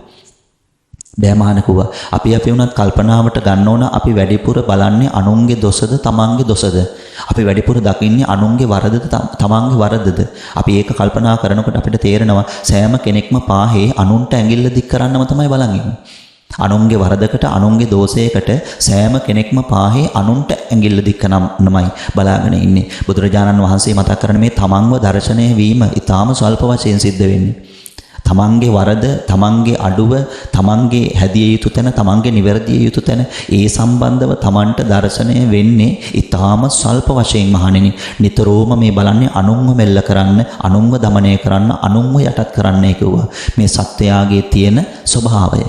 බෑ මහාන කිව්වා. අපි වුණත් කල්පනාවට ගන්න ඕන අපි වැඩිපුර බලන්නේ අනුන්ගේ දොසද තමන්ගේ දොසද? අපි වැඩිපුර දකින්නේ අනුන්ගේ වරදද තමන්ගේ වරදද? අපි ඒක කල්පනා කරනකොට අපිට තේරෙනවා සෑම කෙනෙක්ම පාහේ අනුන්ට ඇඟිල්ල දික් කරන්නම තමයි බලන් ඉන්නේ. අනුන්ගේ වරදකට අනුන්ගේ දෝෂයකට සෑම කෙනෙක්ම පාහේ අනුන්ට ඇඟිල්ල දික් කරනමයි බලාගෙන ඉන්නේ. බුදුරජාණන් වහන්සේ මතක් කරන මේ තමන්ව දර්ශනය වීම ඊටාම ස්වල්ප වශයෙන් සිද්ධ වෙන්නේ. තමන්ගේ වරද, තමන්ගේ අඩුව, තමන්ගේ හැදිය යුතු තැන, තමන්ගේ නිවැරදිය යුතු තැන ඒ සම්බන්ධව තමන්ට දර්ශනය වෙන්නේ ඊටාම ස්වල්ප වශයෙන් මහණෙනි. නිතරම මේ බලන්නේ අනුන්ව මෙල්ල කරන්න, අනුන්ව দমনය කරන්න, අනුන්ව යටත් කරන්නයි කිව්වා. මේ සත්‍යයාගේ තියෙන ස්වභාවය.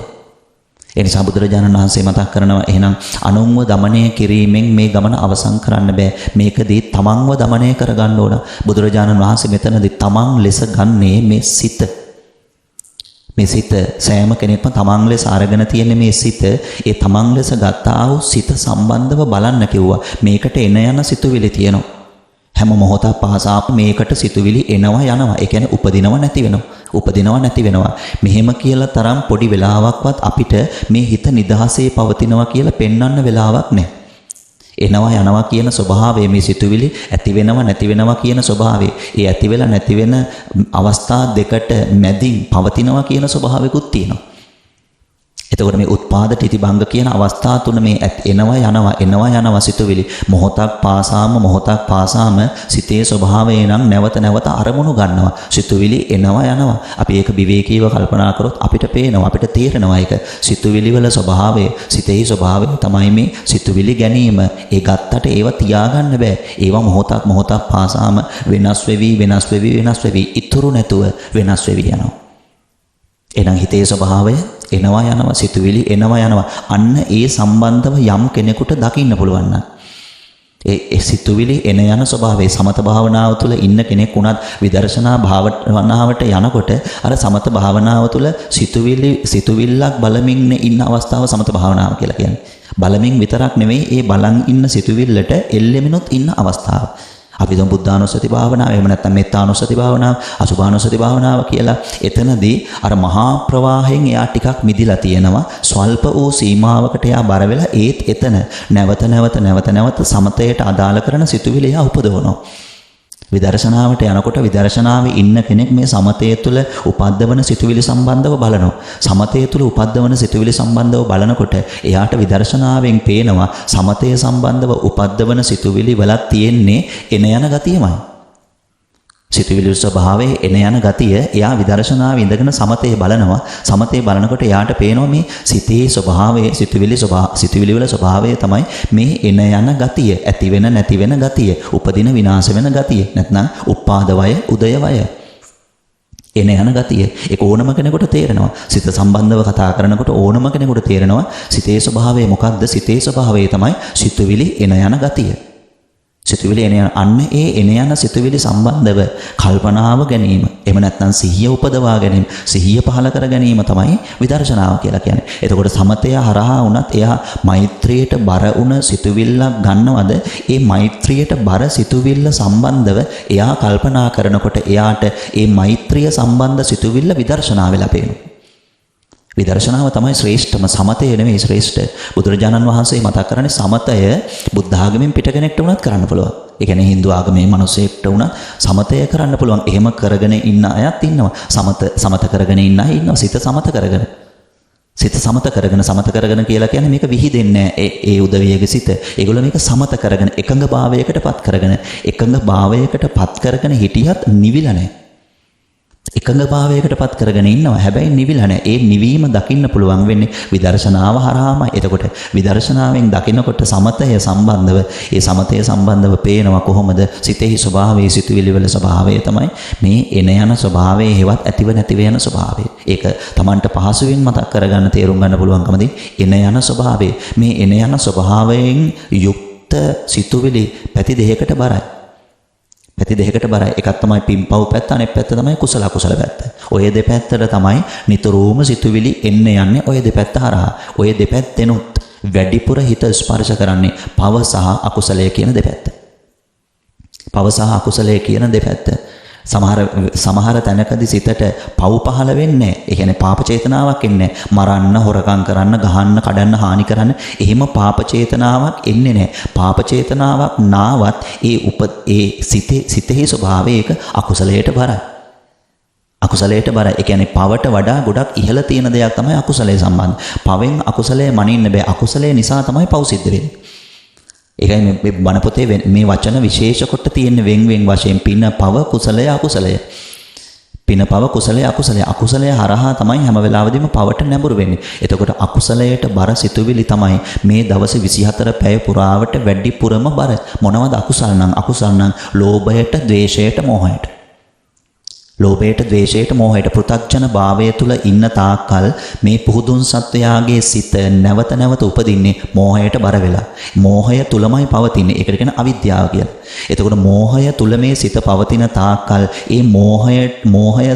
ඒ නිසා බුදුරජාණන් වහන්සේ මතක් කරනවා එහෙනම් අනුන්ව দমনය කිරීමෙන් මේ ගමන අවසන් කරන්න බෑ. මේකදී තමන්ව দমনය කරගන්න ඕන. බුදුරජාණන් වහන්සේ මෙතනදී තමන් ලෙස ගන්නේ මේ සිත. මේ සිත සෑම කෙනෙක්ම තමන් ලෙස අරගෙන තියෙන මේ සිත ඒ තමන් ලෙස ගත්තා වූ සිත සම්බන්ධව බලන්න කිව්වා. මේකට එන යන සිතුවිලි තියෙනවා. හැම මොහොතක් පාසාම මේකට සිතුවිලි එනවා යනවා. ඒ කියන්නේ උපදිනව නැති වෙනවා. මෙහෙම කියලා තරම් පොඩි වෙලාවක්වත් අපිට මේ හිත නිදහසේ පවතිනවා කියලා පෙන්වන්න වෙලාවක් නැහැ. එනවා යනවා කියන ස්වභාවය මේ සිතුවිලි ඇති වෙනවා නැති වෙනවා කියන ස්වභාවය. ඒ ඇති වෙලා නැති වෙන අවස්ථා දෙකට මැදින් පවතිනවා කියන ස්වභාවිකුත් තියෙනවා. එතකොට මේ උත්පාද තිතිබංග කියන අවස්ථා තුන මේ එනවා යනවා සිතුවිලි මොහොතක් පාසාම සිතේ ස්වභාවය නම් නැවත අරමුණු ගන්නවා. සිතුවිලි එනවා යනවා. අපි ඒක විවේකීව කල්පනා කරොත් අපිට පේනවා, අපිට තේරෙනවා ඒක සිතුවිලි වල ස්වභාවය, සිතේ ස්වභාවය තමයි මේ සිතුවිලි ගැනීම. ඒ ගත්තට ඒවා තියාගන්න බෑ. ඒවා මොහොතක් පාසාම වෙනස් වෙවි ඉතුරු නැතුව වෙනස් වෙවි යනවා. එහෙනම් හිතේ ස්වභාවය එනවා යනවා, සිතුවිලි එනවා යනවා. අන්න ඒ සම්බන්ධව යම් කෙනෙකුට දකින්න පුළුවන් නම් ඒ සිතුවිලි එන යන ස්වභාවය සමත භාවනාව තුළ ඉන්න කෙනෙක් උනත් විදර්ශනා භාවනාවට යනකොට අර සමත භාවනාව තුළ සිතුවිල්ලක් බලමින් ඉන්න අවස්ථාව සමත භාවනාව කියලා කියන්නේ. බලමින් විතරක් නෙවෙයි ඒ බලන් ඉන්න සිතුවිල්ලට එල්ලෙමිනුත් ඉන්න අවස්ථාව. අපි දුම් බුද්ධානුස්සති භාවනාව, එහෙම නැත්නම් මෙත්තානුස්සති භාවනාව, අසුභානුස්සති භාවනාව කියලා එතනදී අර මහා ප්‍රවාහයෙන් එයා ටිකක් මිදිලා තියෙනවා. ස්වල්ප වූ සීමාවකට එයා බර වෙලා ඒත් එතන නැවත සමතයට අදාළ කරන සිතුවිලි එයා උපදවනවා. විදර්ශනාවට යනකොට විදර්ශනාවේ ඉන්න කෙනෙක් මේ සමතය තුළ උපද්දවන සිතුවිලි සම්බන්ධව බලනවා. සමතය තුළ උපද්දවන සිතුවිලි සම්බන්ධව බලනකොට එයාට විදර්ශනාවෙන් පේනවා සමතය සම්බන්ධව උපද්දවන සිතුවිලි වලත් තියෙන්නේ එන යන ගතියමයි. සිතුවිලි ස්වභාවයේ එන යන ගතිය එයා විදර්ශනාවේ ඉඳගෙන සමතේ බලනවා. සමතේ බලනකොට එයාට පේනවා මේ සිතේ ස්වභාවයේ සිතුවිලි වල ස්වභාවය තමයි මේ එන යන ගතිය, ඇති වෙන නැති වෙන ගතිය, උපදින විනාශ වෙන ගතිය, නැත්නම් උපාද වය, උදය වය. එන යන ගතිය. ඒක ඕනම කෙනෙකුට තේරෙනවා. සිත සම්බන්ධව කතා කරනකොට ඕනම කෙනෙකුට තේරෙනවා සිතේ ස්වභාවය මොකක්ද? සිතේ ස්වභාවය තමයි සිතුවිලි එන යන ගතිය. සිතුවිලි එන අන්න ඒ එන යන සිතුවිලි සම්බන්ධව කල්පනාව ගැනීම, එහෙම නැත්නම් සිහිය උපදවා ගැනීම, සිහිය පහළ කර ගැනීම තමයි විදර්ශනාව කියලා කියන්නේ. එතකොට සමතය හරහා වුණත් එයා මෛත්‍රියට බර වුණ සිතුවිල්ලක් ගන්නවද? ඒ මෛත්‍රියට බර සිතුවිල්ල සම්බන්ධව එයා කල්පනා කරනකොට එයාට ඒ මෛත්‍රිය සම්බන්ධ සිතුවිල්ල විදර්ශනාව වෙලා පේනවා. විදර්ශනාව තමයි ශ්‍රේෂ්ඨම, සමතය නෙවෙයි ශ්‍රේෂ්ඨ. බුදුරජාණන් වහන්සේ මතක් කරන්නේ සමතය බුද්ධ ආගමෙන් පිට කෙනෙක්ට වුණත් කරන්න පුළුවන්. ඒ කියන්නේ Hindu ආගමේ මිනිසෙක්ට වුණත් සමතය කරන්න පුළුවන්. එහෙම කරගෙන ඉන්න අයත් ඉන්නවා. සමත කරගෙන ඉන්න අය ඉන්නවා. සිත සමත කරගෙන. සිත සමත කරගෙන කියලා කියන්නේ මේක විහිදෙන්නේ නැහැ. ඒ උදවියගේ සිත. ඒගොල්ලෝ මේක සමත කරගෙන එකඟ භාවයකටපත් කරගෙන හිටියත් නිවිලා නැහැ. එකඟ භාවයකටපත් කරගෙන ඉන්නවා. හැබැයි නිවිලා නැහැ. ඒ නිවීම දකින්න පුළුවන් වෙන්නේ විදර්ශනාව හරහාමයි. එතකොට විදර්ශනාවෙන් දකිනකොට සමතය සම්බන්ධව පේනවා කොහොමද සිතෙහි ස්වභාවය, සිතුවිලි වල ස්වභාවය තමයි මේ එන යන ස්වභාවයේ හේවත් ඇතිව නැතිව යන ස්වභාවය. ඒක Tamanට පහසුවෙන් මතක් කරගන්න, තේරුම් ගන්න පුළුවන්කම එන යන ස්වභාවය. මේ එන යන ස්වභාවයෙන් යුක්ත සිතුවිලි පැති දෙකකට බරයි. එකක් තමයි පින්පව් පැත්ත, අනෙක් පැත්ත තමයි කුසල අකුසල පැත්ත. ඔය දෙපැත්තට තමයි නිතරම සිතුවිලි යන්නේ ඔය දෙපැත්ත හරහා. ඔය දෙපැත්තෙනුත් වැඩිපුර හිත ස්පර්ශ කරන්නේ පව සහ අකුසලය කියන දෙපැත්ත. සමහර තැනකදී සිතට පව් පහළ වෙන්නේ. ඒ කියන්නේ පාප චේතනාවක් එන්නේ. මරන්න, හොරකම් කරන්න, ගහන්න, කඩන්න, හානි කරන්න එහෙම පාප චේතනාවක් එන්නේ නැහැ. පාප චේතනාවක් නාවත් ඒ සිතෙහි ස්වභාවය ඒක අකුසලයට බරයි. ඒ කියන්නේ පවට වඩා ගොඩක් ඉහළ තියෙන දෙයක් තමයි අකුසලයේ සම්බන්ධ. පවෙන් අකුසලයේ මනින්න බෑ. අකුසලයේ නිසා තමයි පව් සිද්ධ වෙන්නේ. ඒකයි මේ බණ පොතේ මේ වචන විශේෂ කොට තියෙන වෙන් වශයෙන් පින පව කුසලය අකුසලය. පින පව කුසලය අකුසලය. අකුසලය හරහා තමයි හැම වෙලාවෙදීම පවට නැඹුරු වෙන්නේ. එතකොට අකුසලයට බර සිතුවිලි තමයි මේ දවස් 24 පැය පුරාවට වැඩිපුරම බර. මොනවද අකුසල් නම් ලෝභයට, ද්වේෂයට, මෝහයට පෘථග්ජන භාවය තුල ඉන්න තාක්කල් මේ පුහුදුන් සත්වයාගේ සිත නැවත උපදින්නේ මෝහයට බර වෙලා. මෝහය තුලමයි පවතින්නේ. ඒකට කියන අවිද්‍යාව කියලා. එතකොට මෝහය තුල මේ සිත පවතින තාක්කල් ඒ මෝහය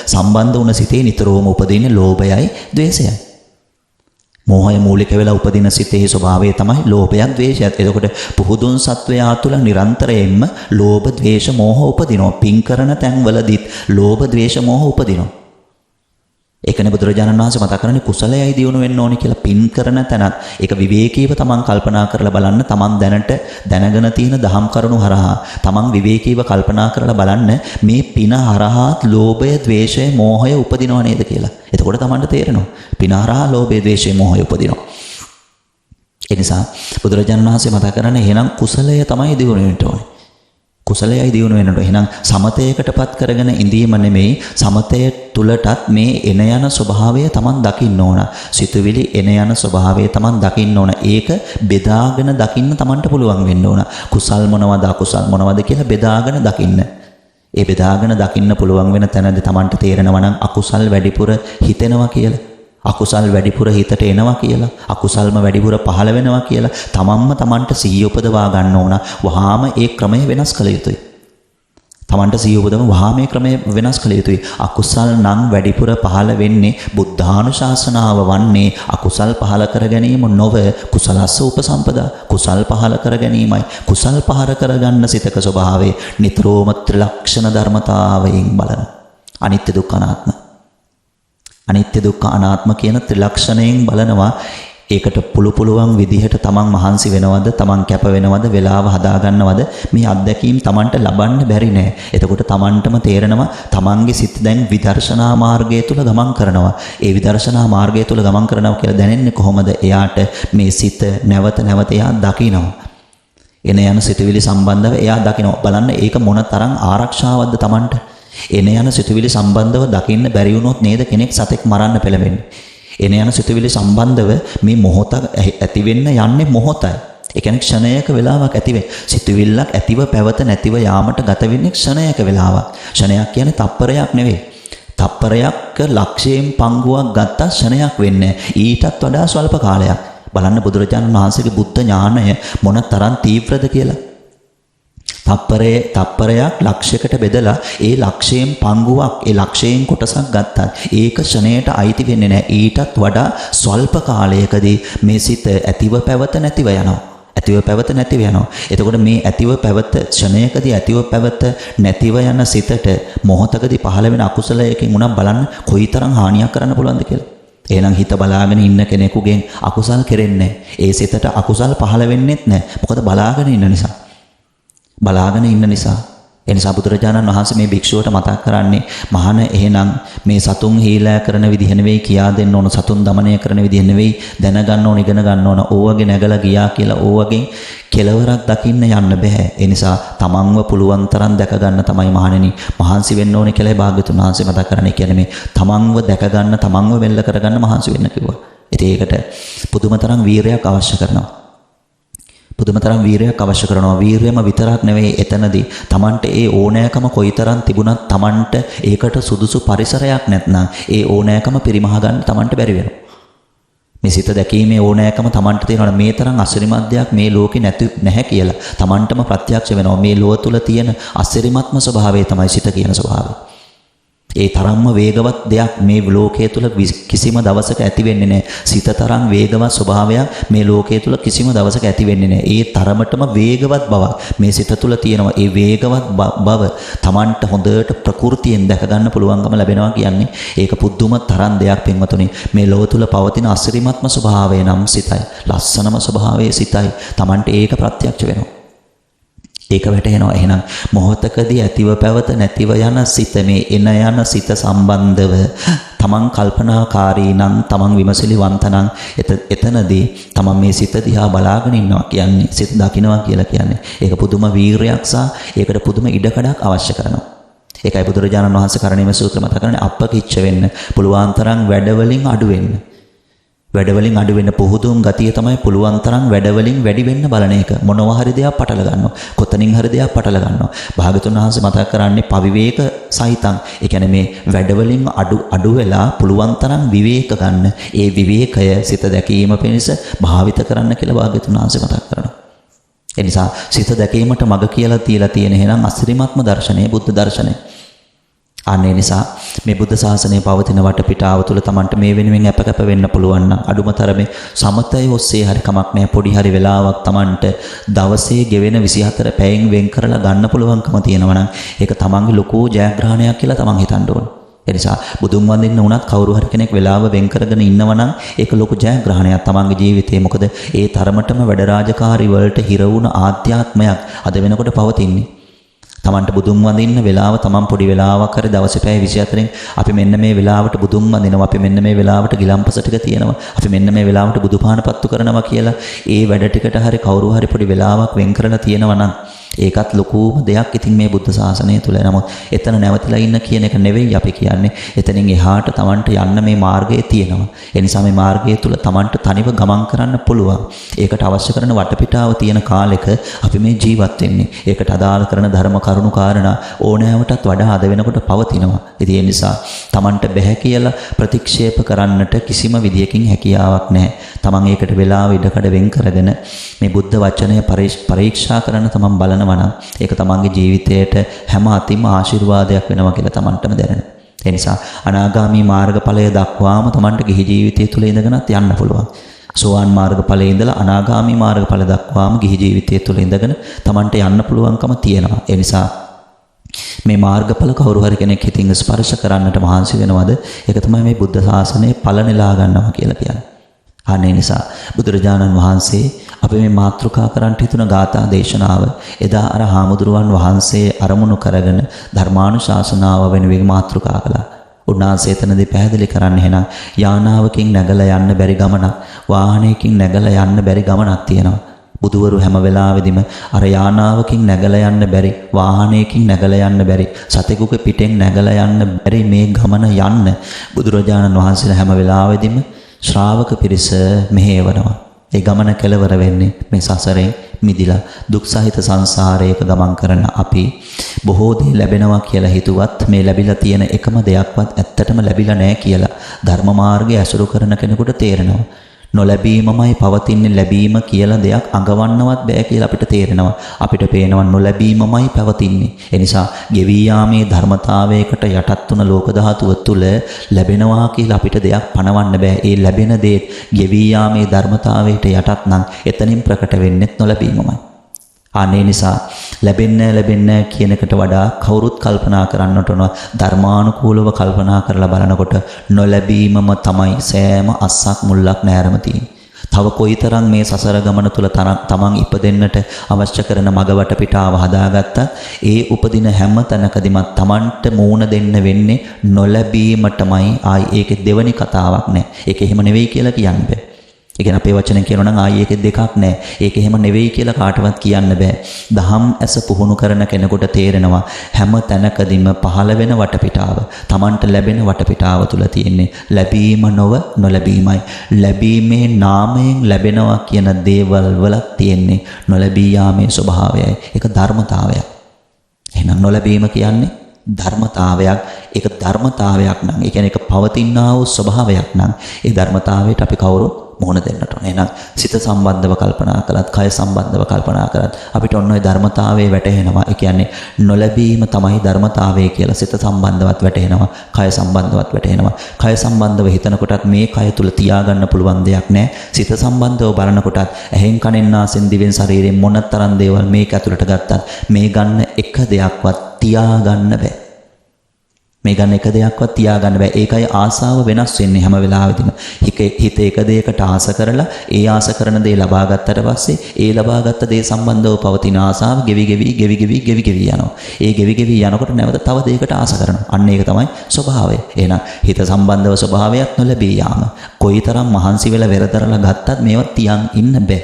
සම්බන්ධ වුණ සිතේ නිතරම උපදින්නේ ලෝභයයි, ද්වේෂයයි. මෝහය මූලික වෙලා උපදින සිතේ ස්වභාවය තමයි ලෝභයත්, ද්වේෂයත්. එතකොට පුහුදුන් සත්වයා තුළ නිරන්තරයෙන්ම ලෝභ, ද්වේෂ, මෝහ උපදිනවා. පින් කරන තැන්වලදීත් ලෝභ, ද්වේෂ, මෝහ උපදිනවා. ඒකනේ බුදුරජාණන් වහන්සේ මතක් කරන්නේ කුසලයයි දියුණු වෙන්න ඕනේ කියලා. පින් කරන තැනත් ඒක විවේකීව තමන් කල්පනා කරලා බලන්න. තමන් දැනගෙන තියෙන දහම් කරුණු හරහා තමන් විවේකීව කල්පනා කරලා බලන්න මේ පින හරහාත් ලෝභය, ද්වේෂය, මෝහය උපදිනව නේද කියලා. එතකොට තමන්ට තේරෙනවා පින හරහා ලෝභය, ද්වේෂය, මෝහය උපදිනවා. ඒ නිසා බුදුරජාණන් වහන්සේ මතක් කරන්නේ එහෙනම් කුසලය තමයි දියුණු වෙන්න ඕනේ. කුසලයයි දියුණු වෙනකොට එහෙනම් සමතයකටපත් කරගෙන ඉඳීම නෙමෙයි, සමතය තුලටත් මේ එන යන ස්වභාවය Taman දකින්න ඕන. සිතුවිලි එන යන ස්වභාවය Taman දකින්න ඕන. ඒක බෙදාගෙන දකින්න Tamanට පුළුවන් වෙන්න ඕන. කුසල් මොනවද, අකුසල් මොනවද කියලා බෙදාගෙන දකින්න. ඒ බෙදාගෙන දකින්න පුළුවන් වෙන තැනදී Tamanට තේරෙනවා නම් අකුසල් වැඩිපුර හිතෙනවා කියලා. අකුසල් වැඩිපුර හිතට එනවා කියලා, අකුසල්ම වැඩිපුර පහළ වෙනවා කියලා තමන්ට සිහිය උපදවා ගන්න ඕන. වහාම ඒ ක්‍රමය වෙනස් කළ යුතුයි. තමන්ට සිහිය උපදවම වහාම මේ ක්‍රමය වෙනස් කළ යුතුයි. අකුසල් නම් වැඩිපුර පහළ වෙන්නේ බුද්ධානුශාසනාව වන්නේ අකුසල් පහළ කර ගැනීම නොව කුසලස්ස උපසම්පදා. කුසල් පහළ කර ගැනීමයි. කුසල් පහළ කරගන්න සිතක ස්වභාවය නිතරම ත්‍රිලක්ෂණ ධර්මතාවයෙන් බලන අනිත්‍ය දුක්ඛ අනාත්ම. අනිත්‍ය දුක්ඛ අනාත්ම කියන ත්‍රිලක්ෂණයෙන් බලනවා. ඒකට පුළුවන් විදිහට තමන් මහන්සි වෙනවද, තමන් කැප වෙනවද, වෙලාව හදා ගන්නවද, මේ අත්දැකීම් තමන්ට ලබන්න බැරි නෑ. එතකොට තමන්ටම තේරෙනවා තමන්ගේ සිත දැන් විදර්ශනා මාර්ගය තුල ගමන් කරනවා. ඒ විදර්ශනා මාර්ගය තුල ගමන් කරනවා කියලා දැනෙන්නේ කොහොමද? එයාට මේ සිත නැවත එයා දකිනවා. එන යන සිතුවිලි සම්බන්ධව එයා දකිනවා. බලන්න ඒක මොන තරම් ආරක්ෂාවක්ද Tamanට. එන යන සිතුවිලි සම්බන්ධව දකින්න බැරි වුණොත් නේද කෙනෙක් සතෙක් මරන්න පෙළඹෙන්නේ. එන යන සිතුවිලි සම්බන්ධව මේ මොහොත ඇති වෙන්න යන්නේ මොහොතයි. ඒ කියන්නේ ක්ෂණයක වෙලාවක් ඇති වෙන්නේ. සිතුවිල්ලක් ඇතිව පැවත නැතිව යාමට ගත වෙන්නේ ක්ෂණයක වෙලාවක්. ක්ෂණයක් කියන්නේ තප්පරයක් නෙවෙයි. තප්පරයක් ලක්ෂයෙන් පංගුවක් ගත්තා ක්ෂණයක් වෙන්නේ. ඊටත් වඩා ස්වල්ප කාලයක්. බලන්න බුදුරජාණන් වහන්සේගේ බුද්ධ ඥානය මොන තරම් තීව්‍රද කියලා. තප්පරයක් ලක්ෂයකට බෙදලා ඒ ලක්ෂයෙන් පංගුවක් ඒ ලක්ෂයෙන් කොටසක් ගත්තා. ඒක ක්ෂණයට අයිති වෙන්නේ නැහැ. ඊටත් වඩා ස්වල්ප කාලයකදී මේ සිත ඇතිව පැවත නැතිව යනවා. ඇතිව පැවත නැතිව යනවා. එතකොට මේ ඇතිව පැවත ක්ෂණයකදී ඇතිව පැවත නැතිව යන සිතට මොහොතකදී පහළ වෙන අකුසලයකින් උනම් බලන්න කොයිතරම් හානියක් කරන්න පුළුවන්ද කියලා. එහෙනම් හිත බලාගෙන ඉන්න කෙනෙකුගෙන් අකුසල් කෙරෙන්නේ නැහැ. ඒ සිතට අකුසල් පහළ වෙන්නේත් නැහැ. මොකද බලාගෙන ඉන්න නිසා. බලාගෙන ඉන්න නිසා. ඒ නිසා බුදුරජාණන් වහන්සේ මේ භික්ෂුවට මතක් කරන්නේ මහාන එහෙනම් මේ සතුන් හීලෑ කරන විදිහ නෙවෙයි කියා දෙන්න ඕන සතුන් দমনය කරන විදිහ නෙවෙයි දැනගන්න ඕන ඉගෙන ගන්න ඕන ඕවගේ නැගලා ගියා කියලා ඕවගෙන් කෙලවරක් දකින්න යන්න බෑ. ඒ නිසා තමන්ව පුළුවන් තරම් දැක ගන්න තමයි මහණෙනි මහන්සි වෙන්න ඕනේ කියලා භාග්‍යතුන් වහන්සේ මතක් කරන්නේ. කියන්නේ මේ තමන්ව දැක ගන්න තමන්ව වෙල්ල කරගන්න මහන්සි වෙන්න කිව්වා. ඉතින් ඒකට පුදුම තරම් වීරයක් අවශ්‍ය කරනවා. පුදුමතරම් වීරයක් අවශ්‍ය කරනවා. වීරයම විතරක් නෙවෙයි එතනදී Tamanට ඒ ඕනෑකම කොයිතරම් තිබුණත් Tamanට ඒකට සුදුසු පරිසරයක් නැත්නම් ඒ ඕනෑකම පරිමහ ගන්න Tamanට බැරි වෙනවා. මේ සිත දැකීමේ ඕනෑකම Tamanට තියෙනවා. මේ තරම් අසිරිමත් දෙයක් මේ ලෝකේ නැහැ කියලා Tamanටම ප්‍රත්‍යක්ෂ වෙනවා. මේ ලෝක තුල තියෙන අසිරිමත්ම ස්වභාවය තමයි සිත කියන ස්වභාවය. ඒ තරම්ම වේගවත් දෙයක් මේ ලෝකයේ තුල කිසිම දවසක ඇති වෙන්නේ නැහැ. සිත තරම් වේගවත් ස්වභාවයක් මේ ලෝකයේ තුල කිසිම දවසක ඇති වෙන්නේ නැහැ. ඒ තරමටම වේගවත් බවක් මේ සිත තුල තියෙනවා. ඒ වේගවත් බව Tamanට හොඳට ප්‍රകൃතියෙන් දැක ගන්න පුළුවන්කම ලැබෙනවා කියන්නේ ඒක පුදුම තරම් දෙයක් පින්වතුනි. මේ ලෝක තුල පවතින අසිරිමත්ම ස්වභාවය නම් සිතයි. ලස්සනම ස්වභාවයේ සිතයි. Tamanට ඒක ප්‍රත්‍යක්ෂ වෙනවා. ඒක වැටහෙනවා. එහෙනම් මොහොතකදී ඇතිව පැවත නැතිව යන සිත මේ එන යන සිත සම්බන්ධව තමන් කල්පනාකාරී නම් තමන් විමසිලිවන්ත නම් එතනදී තමන් මේ සිත දිහා බලාගෙන ඉන්නවා කියන්නේ සිත දකින්නවා කියලා කියන්නේ. ඒක පුදුම වීරයක් සහ ඒකට පුදුම ඉඩකඩක් අවශ්‍ය කරනවා. ඒකයි බුදුරජාණන් වහන්සේ කරණීය සූත්‍ර මත කරන්නේ අපකිච්ච වෙන්න පුළුවන් තරම් වැඩවලින් අඩු වෙන්න. වැඩවලින් අඩු වෙන්න පුහුදුන් ගතිය තමයි පුළුවන් තරම් වැඩවලින් වැඩි වෙන්න බලන එක. මොනවා හරි දෙයක් පටල ගන්නවා. කොතනින් හරි දෙයක් පටල ගන්නවා. භාගතුන් වහන්සේ මතක් කරන්නේ පවිවේක සහිතං. ඒ කියන්නේ මේ වැඩවලින් අඩු වෙලා පුළුවන් තරම් විවේක ගන්න. ඒ විවේකය සිත දැකීම පිණිස භාවිත කරන්න කියලා භාගතුන් වහන්සේ මතක් කරනවා. ඒ නිසා සිත දැකීමට මඟ කියලා තියලා තියෙන එහෙනම් අසිරිමත්ම දර්ශනය බුද්ධ දර්ශනය. අනේ නිසා මේ බුද්ධ ශාසනයේ පවතින වටපිටාව තුළ Tamanට මේ වෙනුවෙන් අපකප වෙන්න පුළුවන් නම් අඩුමතරමේ සමතය ඔස්සේ හරි කමක් නැහැ. පොඩි හරි වෙලාවක් Tamanට දවසේ ගෙවෙන 24 පැයෙන් වෙන් කරලා ගන්න පුළුවන්කම තියෙනවා නම් ඒක Tamanගේ ලොකු ජයග්‍රහණයක් කියලා Taman හිතන්න ඕනේ. ඒ නිසා බුදුන් වඳින්න උනත් කවුරු හරි කෙනෙක් වෙලාව වෙන් කරගෙන ඉන්නවා නම් ඒක ලොකු ජයග්‍රහණයක් Tamanගේ ජීවිතේ. මොකද ඒ තරමටම වැඩ රාජකාරී වලට හිර වුණ ආධ්‍යාත්මයක් අද වෙනකොට පවතින්නේ. තමන්ට බුදුන් වඳින්න වෙලාව තමන් පොඩි වෙලාවක් හරි දවසේ පැය 24න් අපි මෙන්න මේ වෙලාවට බුදුන් වඳිනවා. අපි මෙන්න මේ වෙලාවට ගිලම්පස ටික තියෙනවා. අපි මෙන්න මේ වෙලාවට බුදුපාන පත්තු කරනවා කියලා ඒ වැඩ ටිකට හරි කවුරු හරි පොඩි වෙලාවක් වෙන් කරලා තියෙනවා නම් ඒකත් ලොකුම දෙයක්. ඉතින් මේ බුද්ධ ශාසනය තුල නමුත් එතන නැවතිලා ඉන්න කියන එක නෙවෙයි අපි කියන්නේ. එතනින් එහාට තමන්ට යන්න මේ මාර්ගය තියෙනවා. ඒ නිසා මේ මාර්ගය තුල තමන්ට තනිව ගමන් කරන්න පුළුවන්. ඒකට අවශ්‍ය කරන වටපිටාව තියෙන කාලෙක අපි මේ ජීවත් වෙන්නේ. ඒකට අදාළ කරන ධර්ම කරුණු කාරණා ඕනෑවටත් වඩා අද වෙනකොට පවතිනවා. ඉතින් ඒ නිසා තමන්ට බැහැ කියලා ප්‍රතික්ෂේප කරන්නට කිසිම විදියකින් හැකියාවක් නැහැ. තමන් ඒකට වෙලාව ඉඩකඩ වෙන් කරගෙන මේ බුද්ධ වචනය පරීක්ෂා කරන තමන් බලනවා නම් ඒක තමන්ගේ ජීවිතයට හැම අතින්ම ආශිර්වාදයක් වෙනවා කියලා තමන්ටම දැනෙනවා. ඒ නිසා අනාගාමී මාර්ගඵලය දක්වාම තමන්ට ගිහි ජීවිතය තුළ ඉඳගෙනත් යන්න පුළුවන්. සෝවාන් මාර්ගඵලයේ ඉඳලා අනාගාමී මාර්ගඵල දක්වාම ගිහි ජීවිතය තුළ ඉඳගෙන තමන්ට යන්න පුළුවන්කම තියෙනවා. ඒ නිසා මේ මාර්ගඵල කවුරු හරි කෙනෙක් හිතින් ස්පර්ශ කරන්නට මහන්සි වෙනවද? ඒක තමයි මේ බුද්ධ ශාසනයේ ඵල නෙලා ගන්නවා කියලා කියන්නේ. අනේ නිසා බුදුරජාණන් වහන්සේ අපි මේ මාතෘකා කරන්ට හිතුන ගාථා දේශනාව එදා අර හාමුදුරුවන් වහන්සේ අරමුණු කරගෙන ධර්මානුශාසනාව වෙනුවෙන් මාතෘකා කළා. උන්වහන්සේ එතනදී පැහැදිලි කරන්නේ එහෙනම් යානාවකින් නැගලා යන්න බැරි ගමනක්, වාහනයකින් නැගලා යන්න බැරි ගමනක් තියෙනවා. බුදුවරු හැම වෙලාවෙදිම අර යානාවකින් නැගලා යන්න බැරි, වාහනයකින් නැගලා යන්න බැරි, සතෙකුගේ පිටෙන් නැගලා යන්න බැරි මේ ගමන යන්න බුදුරජාණන් වහන්සේලා හැම වෙලාවෙදිම ශ්‍රාවක පිරිස මෙහෙවනවා. ඒ ගමන කෙලවර වෙන්නේ මේ සසරෙන් මිදිලා දුක් සහිත සංසාරයක ගමන් කරන අපි බොහෝ දේ ලැබෙනවා කියලා හිතුවත් මේ ලැබිලා තියෙන එකම දෙයක්වත් ඇත්තටම ලැබිලා නැහැ කියලා ධර්ම මාර්ගය ඇසුරු කරන කෙනෙකුට තේරෙනවා. නොලැබීමමයි පවතින්නේ, ලැබීම කියලා දෙයක් අඟවන්නවත් බෑ කියලා අපිට තේරෙනවා. අපිට පේනවා නොලැබීමමයි පවතින්නේ. ඒ නිසා ගෙවී යාමේ ධර්මතාවයකට යටත් වුණ ලෝක ධාතුව තුළ ලැබෙනවා කියලා අපිට දෙයක් පණවන්න බෑ. ඒ ලැබෙන දේ ගෙවී යාමේ ධර්මතාවයට යටත් නම් එතනින් ප්‍රකට වෙන්නේ නොලැබීමමයි. අනේ නිසා ලැබෙන්නේ කියන එකට වඩා කවුරුත් කල්පනා කරන්නට ඕන ධර්මානුකූලව කල්පනා කරලා බලනකොට නොලැබීමම තමයි සෑම අස්සක් මුල්ලක් නෑරම තියෙන්නේ. තව කොයිතරම් මේ සසර ගමන තුල තමන් ඉපදෙන්නට අවශ්‍ය කරන මග වටපිටාව හදාගත්තත් ඒ උපදින හැම තැනකදීමත් තමන්ට මූණ දෙන්න වෙන්නේ නොලැබීමටමයි. ආයි ඒකේ දෙවනි කතාවක් නෑ. ඒක එහෙම නෙවෙයි කියලා කියන්න බෑ. ඒ කියන්නේ අපේ වචනෙන් කියනවා නම් ආයේ එකේ දෙකක් නැහැ. ඒක එහෙම නෙවෙයි කියලා කාටවත් කියන්න බෑ. දහම් ඇස පුහුණු කරන කෙනෙකුට තේරෙනවා හැම තැනකදීම පහළ වෙන වටපිටාව, Tamanට ලැබෙන වටපිටාව තුල තියෙන්නේ ලැබීම නොව නොලැබීමයි. ලැබීමේ නාමයෙන් ලැබෙනවා කියන දේවල් වල තියෙන්නේ නොලැබී යාමේ ස්වභාවයයි. ඒක ධර්මතාවයක්. එහෙනම් නොලැබීම කියන්නේ ධර්මතාවයක්. ඒක ධර්මතාවයක් නම් ඒ කියන්නේ ඒක පවතිනා වූ ස්වභාවයක් නම් ඒ ධර්මතාවයට අපි කවුරුත් මොහොන දෙන්නට ඕනේ. එහෙනම් සිත සම්බන්ධව කල්පනා කළත්, කය සම්බන්ධව කල්පනා කරත් අපිට ඔන්න ඔය ධර්මතාවයේ වැටහෙනවා. ඒ කියන්නේ නොලැබීම තමයි ධර්මතාවය කියලා සිත සම්බන්ධවත් වැටහෙනවා, කය සම්බන්ධවත් වැටහෙනවා. කය සම්බන්ධව හිතනකොටත් මේ කය තුල තියාගන්න පුළුවන් දෙයක් නැහැ. සිත සම්බන්ධව බලනකොටත් ඇහෙන් කනෙන් නාසෙන් දිවෙන් ශරීරයෙන් මොනතරම් දේවල් මේක ඇතුළට ගත්තත් මේ ගන්න එක දෙයක්වත් තියාගන්න බෑ. මේ ගන්න එක දෙයක්වත් තියාගන්න බෑ. ඒකයි ආසාව වෙනස් වෙන්නේ හැම වෙලාවෙදිම. හිත එක දෙයකට ආස කරලා ඒ ආස කරන දේ ලබා ගත්තට පස්සේ ඒ ලබාගත් දේ සම්බන්ධව පවතින ආසාව ගෙවි යනවා. ඒ ගෙවි යනකොට නැවත තව දෙයකට ආස කරනවා. අන්න ඒක තමයි ස්වභාවය. එහෙනම් හිත සම්බන්ධව ස්වභාවයක් නොලැබී යාම. කොයිතරම් මහන්සි වෙලා වෙරදරලා ගත්තත් මේවා තියන් ඉන්න බෑ.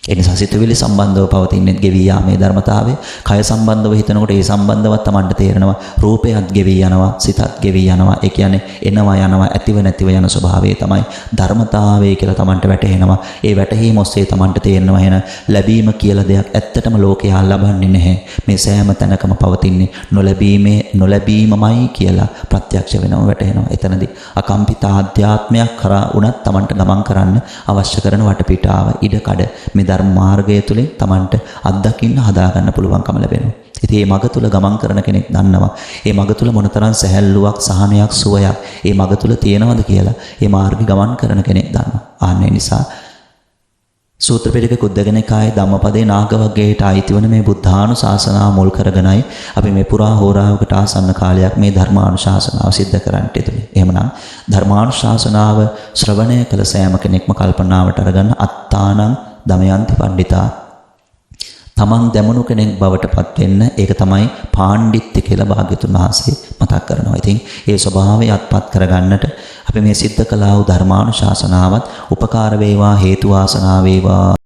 ඒ නිසා සිතුවිලි සම්බන්ධව පවතින්නේ ගෙවී යාමේ ධර්මතාවය. කය සම්බන්ධව හිතනකොට ඒ සම්බන්ධවත් Tamanට තේරෙනවා රූපයත් ගෙවී යනවා, සිතත් ගෙවී යනවා. ඒ කියන්නේ එනවා යනවා, ඇතිව නැතිව යන ස්වභාවය තමයි ධර්මතාවය කියලා Tamanට වැටහෙනවා. ඒ වැටහීම ඔස්සේ Tamanට තේරෙනවා එන ලැබීම කියලා දෙයක් ඇත්තටම ලෝකයා ලබන්නේ නැහැ. මේ සෑම තැනකම පවතින්නේ නොලැබීමමයි කියලා ප්‍රත්‍යක්ෂ වෙනව වැටහෙනවා. එතනදී අකම්පිත ආධ්‍යාත්මයක් කරා උනත් Tamanට ගමන් කරන්න අවශ්‍ය කරන වටපිටාව ඉඩකඩ මේ ධර්ම මාර්ගය තුලින් Tamanට අත්දකින්න හදාගන්න පුළුවන්කම ලැබෙනවා. ඉතින් මේ මඟ තුල ගමන් කරන කෙනෙක් දන්නවා මේ මඟ තුල මොනතරම් සැහැල්ලුවක්, සහනයක්, සුවයක් මේ මඟ තුල තියෙනවද කියලා. මේ මාර්ගය ගමන් කරන කෙනෙක් දන්නවා. ආන්නේ නිසා සූත්‍ර පිටකේ කුද්දගනිකායේ ධම්මපදේ නාගවග්ගයට අයිති වන මේ බුද්ධානුශාසනාව මුල් කරගෙනයි අපි මේ පුරා හෝරාවකට ආසන්න කාලයක් මේ ධර්මානුශාසනාව සිද්ධ කරන්නට යෙදුනේ. එහෙමනම් ධර්මානුශාසනාව ශ්‍රවණය කළ සෑම කෙනෙක්ම කල්පනාවට අරගන්න අත්තානං දමයන්ති පණ්ඩිතා. තමන් දැමුණු කෙනෙක් බවට පත් වෙන්න ඒක තමයි පාණ්ඩිත්‍ය කියලා භාග්‍යතුන් වහන්සේ මතක් කරනවා. ඉතින් ඒ ස්වභාවය අත්පත් කරගන්නට අපි මේ සිද්ධ කළා වූ ධර්මානුශාසනාවත් උපකාර වේවා, හේතු වාසනා වේවා.